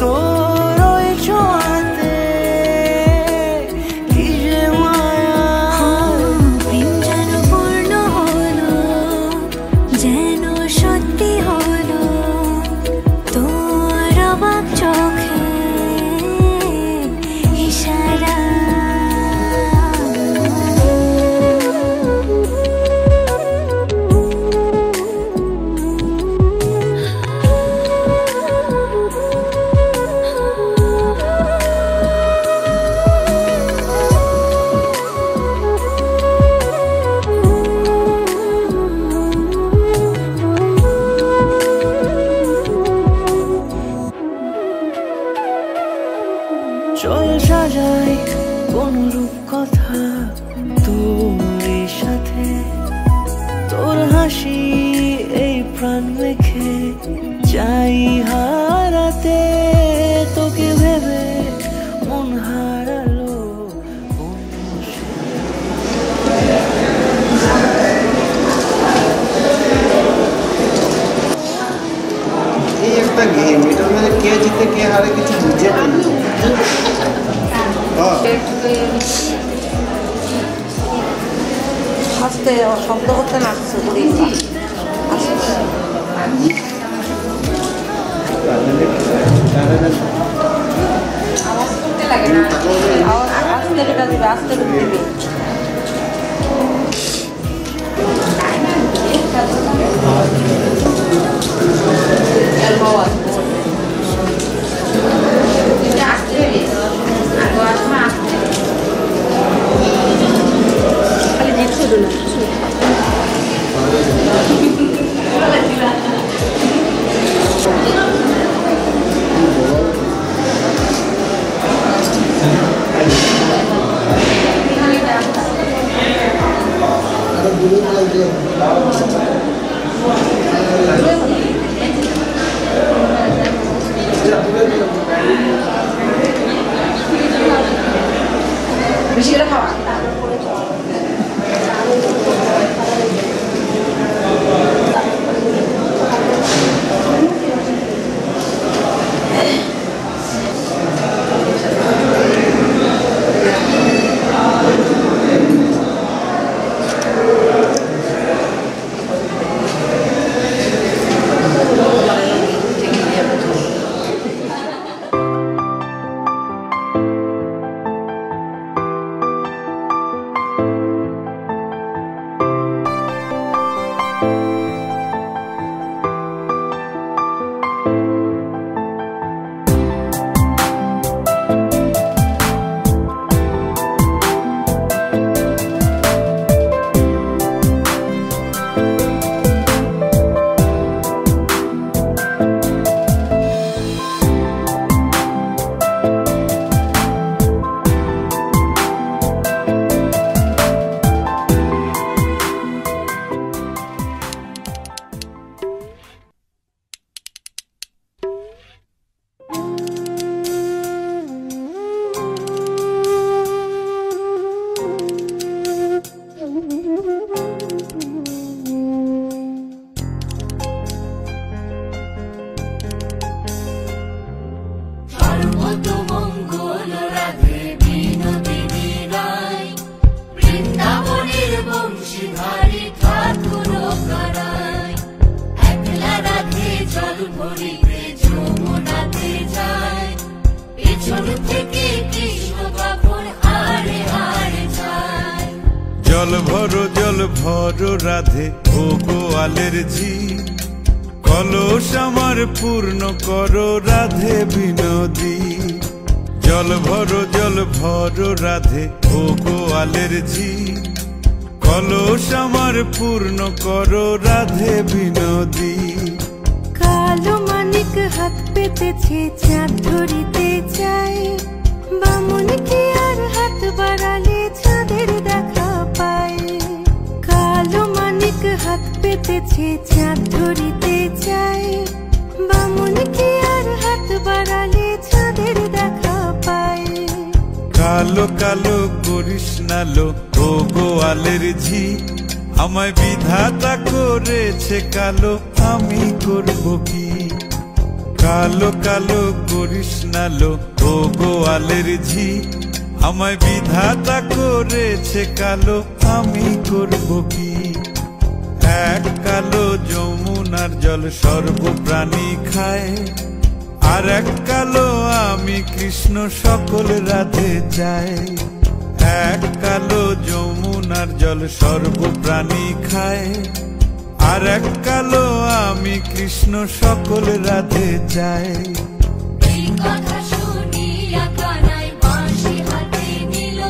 তোর ওই ছোঁয়াতে কি যে মায়া প্রেম যেন পূর্ণ হলো যেন সত্যি হলো তোর অবাক চোখে ইশারা চল সাজাই কোন রূপ কথা তোর সাথে তোর হাসি এই প্রাণ রেখে চাই হারাতে তোকে ভেবে মন হারালো এই একটা গেম এটার মধ্যে কে জিতে কে হারে কিছু বুঝে পাই না আস্তে শব্দ করতে নাচছে আওয়াজ করতে লাগে না আস্তে বেটা দিবে আস্তে দিবে খালি জিতছে না বেশি করে খাওয়া জল ভরো রাধে ও গোয়ালের ঝি, কলস আমার পূর্ণ করো রাধে বিনোদী। জল ভরো রাধে ও গোয়ালের ঝি, কলস আমার পূর্ণ করো রাধে বিনোদী। কালো মানিক হাত পেতেছে চাঁদ ধরিতে চায়, বামুন কি আর হাত বাড়ালে চাঁদের দেখা পায়। কালো মানিক হাত পেতেছে চাঁদ ধরিতে চায়, বামুন কি আর হাত বাড়ালে চাঁদের দেখা পায়। কালো কালো করিস নালো ও গোয়ালের ঝি, আমায় বিধাতা করেছে কালো আমি করব কি। কালো কালো করিস নালো ও গোয়ালের ঝি, আমায় বিধাতা করেছে কালো আমি করব কি। এক কালো যমুনার জল সর্বপ্রাণী খায়, আর এক কালো আমি কৃষ্ণ সকল রাধে চাই। এক কালো যমুনার জল সর্বপ্রাণী খায়, আর এক কালো আমি কৃষ্ণ সকল রাধে চাই। এই কথা শুনিয়া কানাই বাঁশি হাতে নিল,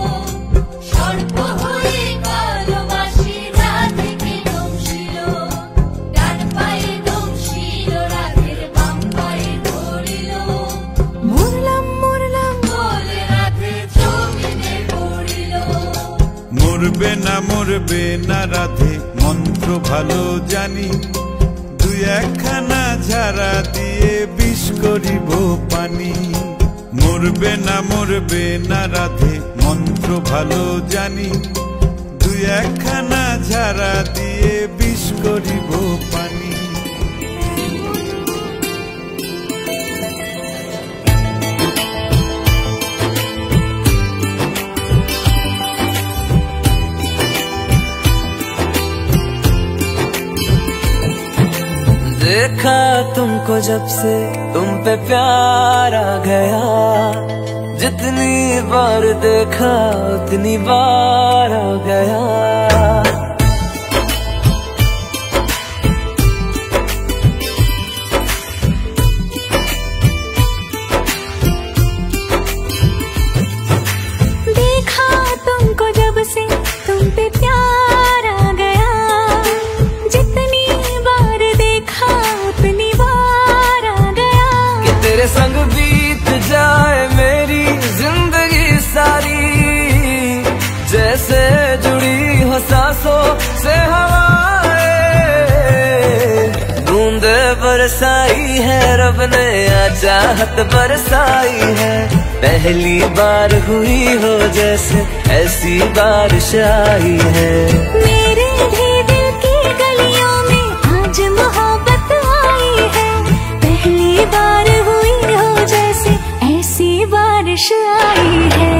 সর্প হয়ে কালো বাঁশি রাধেকে দংশিল। ডান পায়ে দংশিল রাধের বাম পায়ে ধরিল, মরলাম মরলাম বলে রাধে জমিনে পড়িল। মরবে না রাধে মন্ত্র ভালো জানি, দুই একখানা ঝাড়া দিয়ে বিষ করিব পানি। মরবে না রাধে মন্ত্র ভালো জানি, দুই একখানা ঝাড়া দিয়ে বিষ করিব পানি। देखा तुमको जब से तुम पे प्यार आ गया, जितनी बार देखा उतनी बार आ गया। देखा तुमको जब से तुम पे प्यार आ गया, जितनी बार देखा उतनी बार आ गया। कि तेरे संग बीत जाए मेरी जिंदगी सारी, जैसे जुड़ी हो सांसों से हवाएं। बूंदे बरसाई है रब ने आ चाहत बरसाई है, पहली बार हुई हो जैसे ऐसी बारिश आई है। मेरे भी दिल की गलियों में आज मोहब्बत आई है, पहली बार हुई हो जैसे ऐसी बारिश आई है।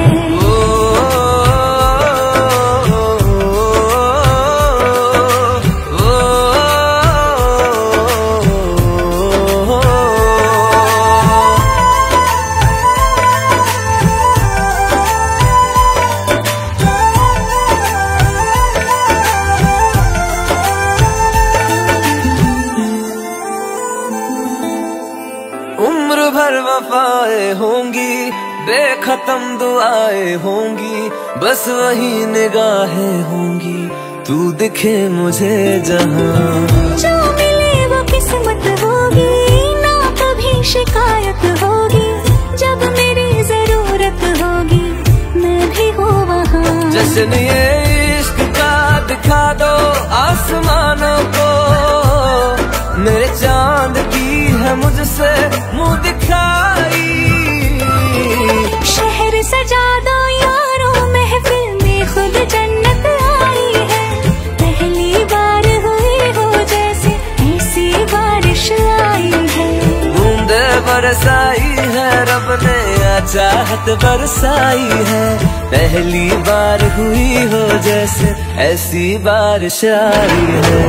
उम्र भर वफाएं होंगी, बेखत्म दुआएं होंगी, बस वही निगाहें होंगी, तू दिखे मुझे जहां। जो मिले वो किस्मत होगी, ना कभी शिकायत होगी, जब मेरी जरूरत होगी मैं भी हूँ वहाँ। जश्न ये इश्क का दिखा दो आसमानों को, मेरे चांद की है मुझसे मुँह दिखाई। शहर सजा दो यारों महफिल में खुद जन्नत आई है, पहली बार हुई हो जैसे ऐसी बारिश आई है। बूंदे बरसाई है रब ने आ चाहत बरसाई है, पहली बार हुई हो जैसे ऐसी बारिश आई है।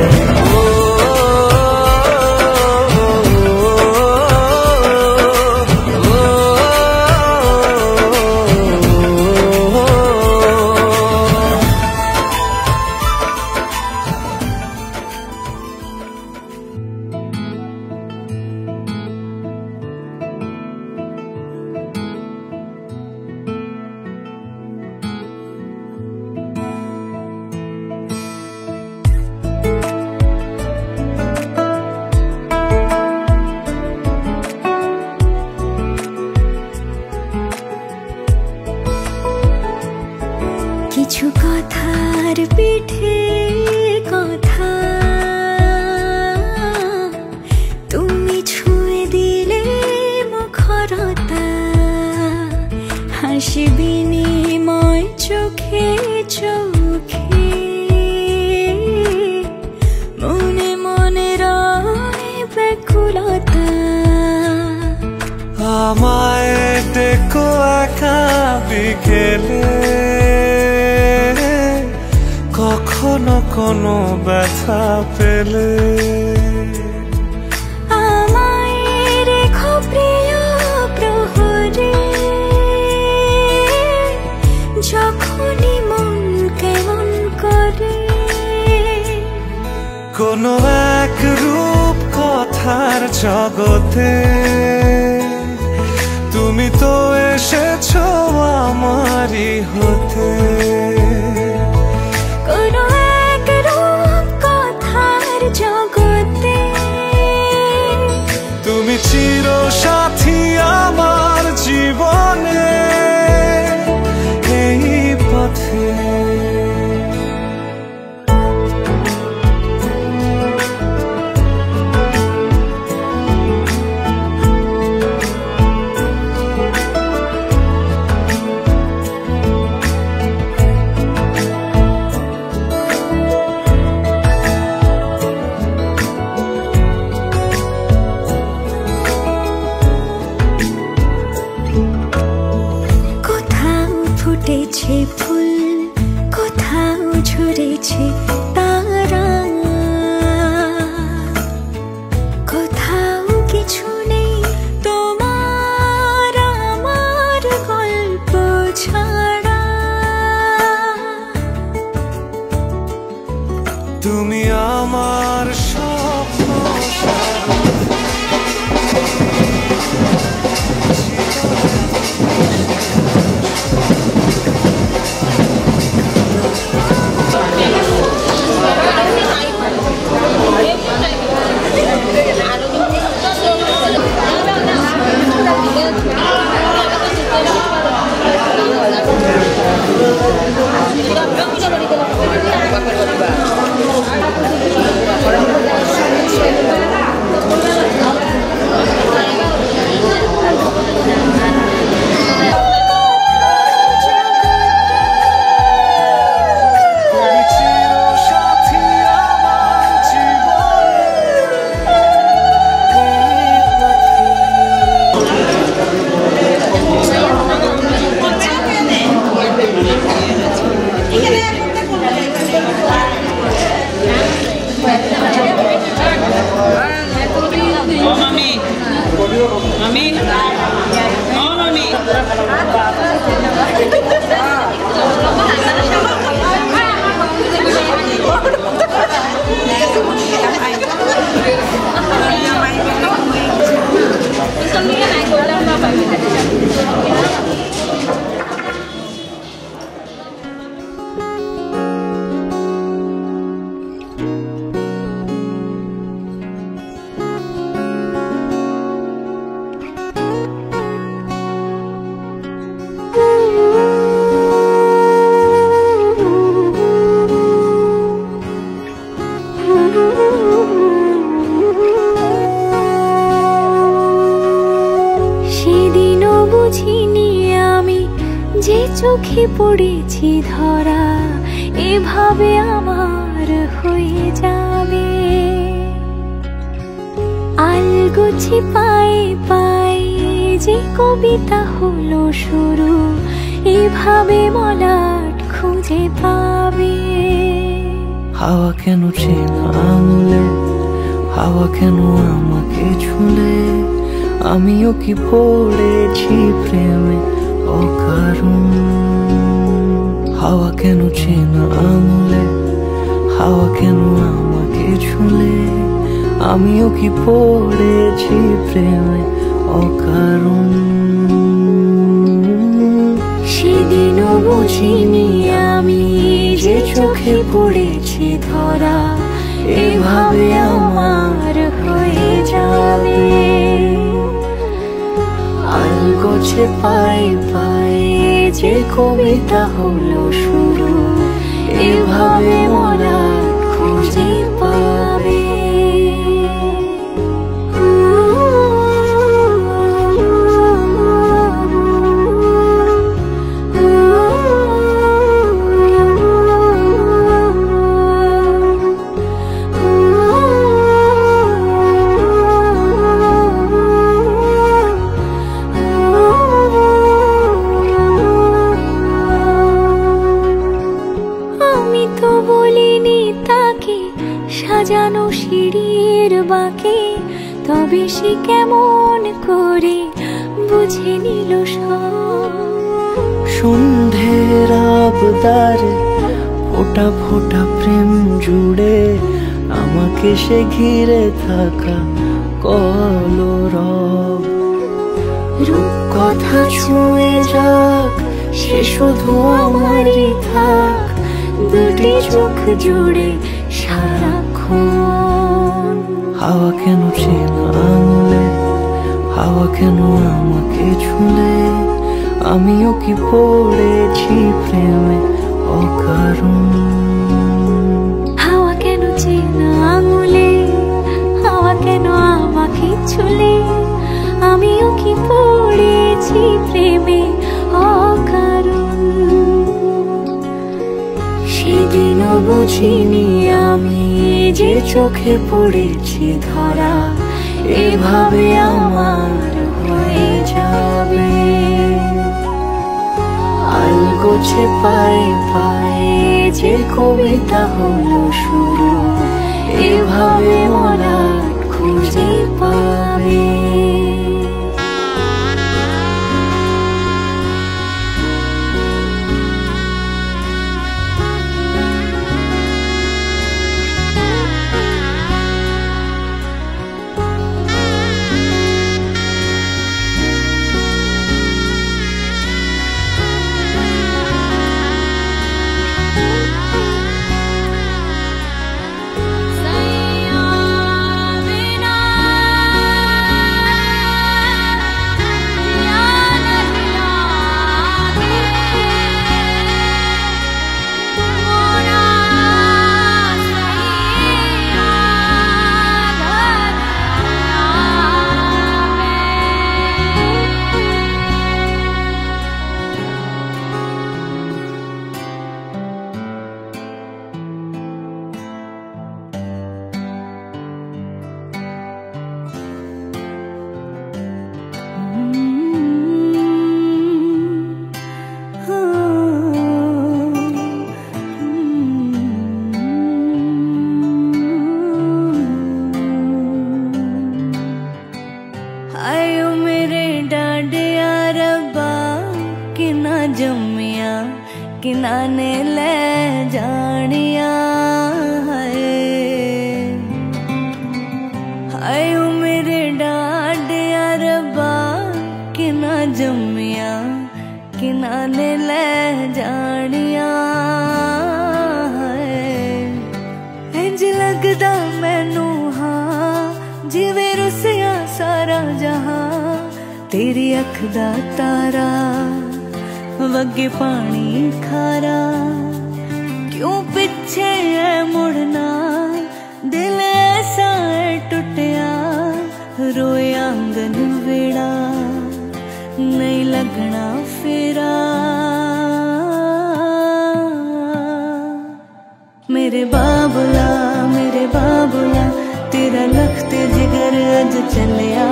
কিছু কথার পিঠে কথা তুমি ছুঁয়ে দিলে মুখরতা হাসি বিনিময় চোখে চোখে মনে মনে রয় ব্যাকুলতা আমায় দেখো একা বিকেলে কখনো কোনো ব্যথা পেলে আমায় রেখো প্রিয় প্রহরে যখনই মন কেমন করে কোনো এক রূপ কথার জগতে তুমি তো এসেছো আমারই হতে কোনো এক রূপ কথার জগতে তুমি চির সাথী আমার জীবনে এই পথে ফুটেছে ফুল কোথাও ঝরেছে তারা কোথাও কিছু নেই তোমার আমার গল্প ছাড়া তুমি আমার স্বপ্ন চোখে পড়েছি ধরা এভাবে আমার হয়ে যাবে আলগোছি পায়ে পায়ে যে কবিতা হলো শুরু এভাবে মলাট খুঁজে পাবে হাওয়া কেন চেনা আঙুলে হাওয়া কেন আমাকে ছুলে আমিও কি পড়েছি প্রেমে অকারণ হাওয়া কেন চেনা আঙুলে হাওয়া কেন আমাকে ছুলে আমিও কি পড়েছি প্রেমে অকারণ সেদিনও বুঝিনি আমি যে চোখে পড়েছি ধরা এভাবে আমার হয়ে যাবে আলগোছে পায়ে পায়ে যে কবিতা হলো শুরু এভাবে মলাট খুঁজে পাবে। সাজানো সিঁড়ির বাঁকে, তবে সে কেমন করে বুঝে নিল সব। সন্ধ্যের আবদারে ফোটা ফোটা প্রেম জুড়ে আমাকে সে ঘিরে থাকা কলরব। রূপকথা ছুঁয়ে যাক, সে শুধু আমারই থাক, দুটি চোখ জুড়ে সারাক্ষণ। হাওয়া কেন চেনা আঙুলে, হাওয়া কেন আমাকে ছুলে, আমিও কি পড়েছি প্রেমে অকারণ। হাওয়া কেন চেনা আঙুলে, হাওয়া কেন আমাকে ছুলে, আমিও কি পড়েছি প্রেমে অকারণ। সেদিনও বুঝিনি আমি যে চোখে পড়েছি ধরা, এভাবে আমার হয়ে যাবে। আলগোছে পায়ে পায়ে যে কবিতা হলো শুরু, এভাবে মলাট খুঁজে পাবে। किनाने ले जानिया हाय मेरे डाडिया रब्बा किना जम्मिया किनाने ले जानिया इंज लगदा मैनू हाँ जिवें रुसिया सारा जहां तेरी अख दा तारा वगे पानी खारा क्यों पीछे है मुड़ना दिल ऐसा है टूटिया रोए आंगन वेड़ा नहीं लगना फेरा मेरे बाबुला तेरा लखते जिगर अज चलिया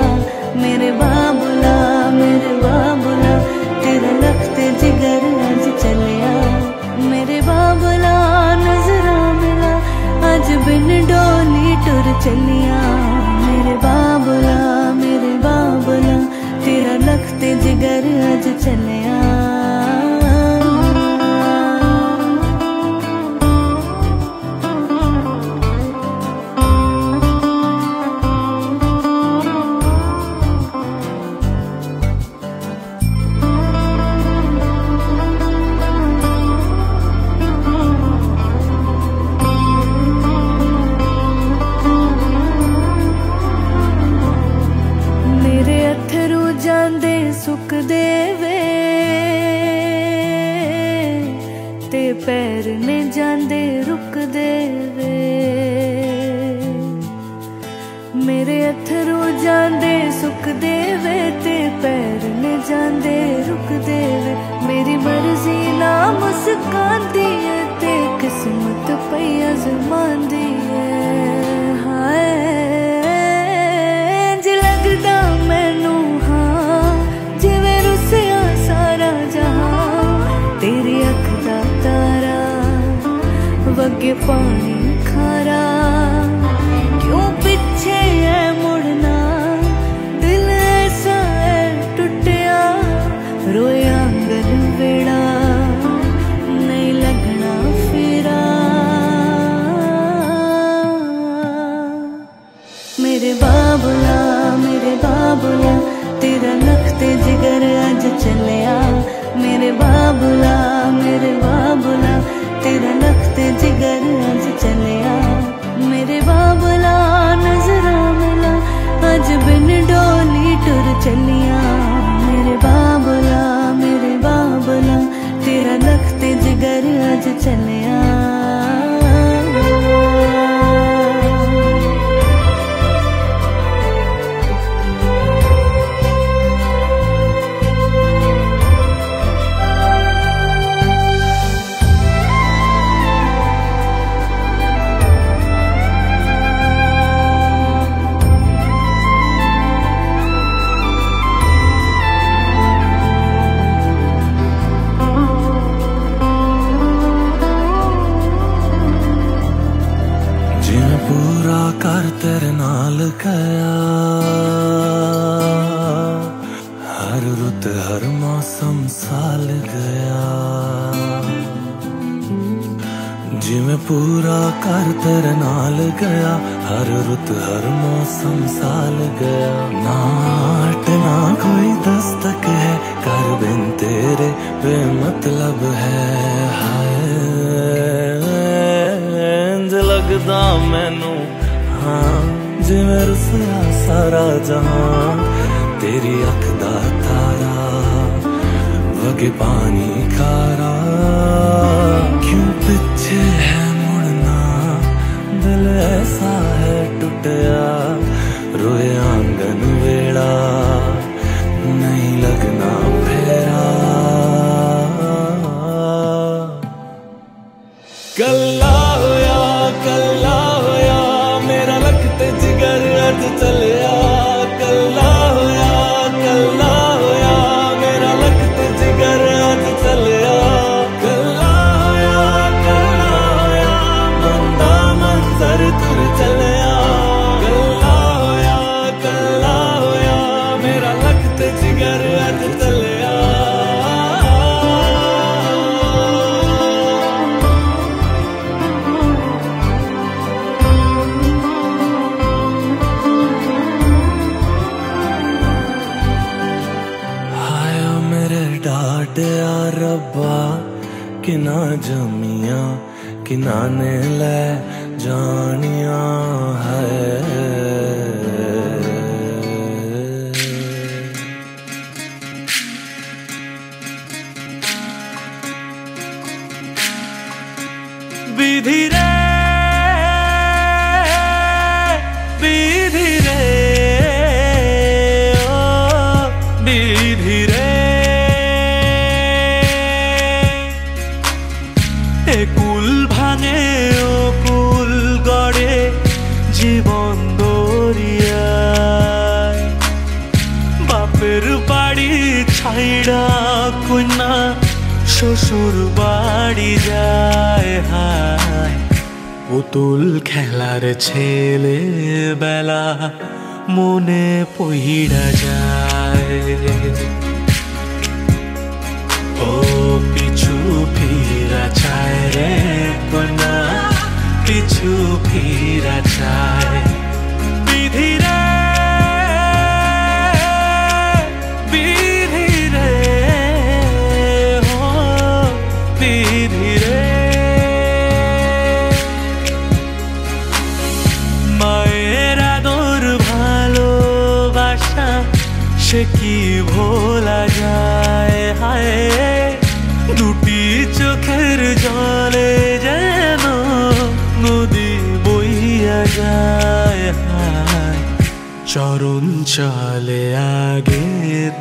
मेरे बाबुला तेरा लखते जिगर अज चलिया मेरे बाबुला नजरा मिला अज बिन डोली टुर चलिया मेरे बाबुला तेरा लखते जिगर अज चलिया सुख देवे ते पैर ने जांदे रुक दे वे मेरे अथरू जांदे सुख दे वे ते पैर ने जांदे रुक दे वे मेरी मर्जी ना मुस्कांदी है ते किस्मत पई अजमांदी है हाय ज लगदा मैनू हाँ जिवें रुसिया सारा जहां तेरी अख दा तारा वगे पानी खारा क्यों पीछे है मुड़ना दिल ऐसा है टूटिया रोए आंगन वेड़ा नहीं लगना फिरा मेरे बाबुला तेरा लखते जिगर अज चलिया मेरे बाबुला तेरा लखते जिगर अज चलिया मेरे बाबुला नजरा मिला अज बिन डोली टुर चलिया मेरे बाबुला तेरा लखते जिगर अज चलिया कर तेरे नाल गया हर रुत हर मौसम साल गया जिमें पूरा कर तेरे नाल गया हर रुत हर मौसम साल गया नाट ना कोई दस्तक है कर बिन तेरे बेमतलब है हाय लगदा मैनू हाँ जिवें रुसिया सारा जहां तेरी अख दा तारा वगे पानी खारा क्यों पीछे है मुड़ना दिल ऐसा है टूटिया रोए आंगन वेड़ा नहीं लगना फेरा कल्ला होया मेरा लखते जिगर अज चलिया कल्ला होया मेरा लखते जिगर अज चलिया कल्ला होया बंदा मंजर तुर चलिया कल्ला होया मेरा लखते जिगर अज चलिया डाडिया रब्बा किना जमिया किना ने ले जानिया है विधि रे কুল ভাঙে ও কুল গড়ে জীবন দরিয়ায় বাপের বাড়ি ছাইড়া কন্যা শ্বশুর বাড়ি যায় হায় পুতুল খেলার ছেলে বেলা মনে পইড়া যায় ও পিছু ফিরা চায় রে কন্যা পিছু ফিরা চায় বিধি রে হো বিধি রে মায়ের আদর ভালোবাসা সে কি ভোলা যায় হায় দুটি চোখের চরণ চলে আগে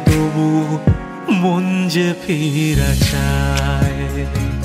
তবু মন যে ফিরা চায়।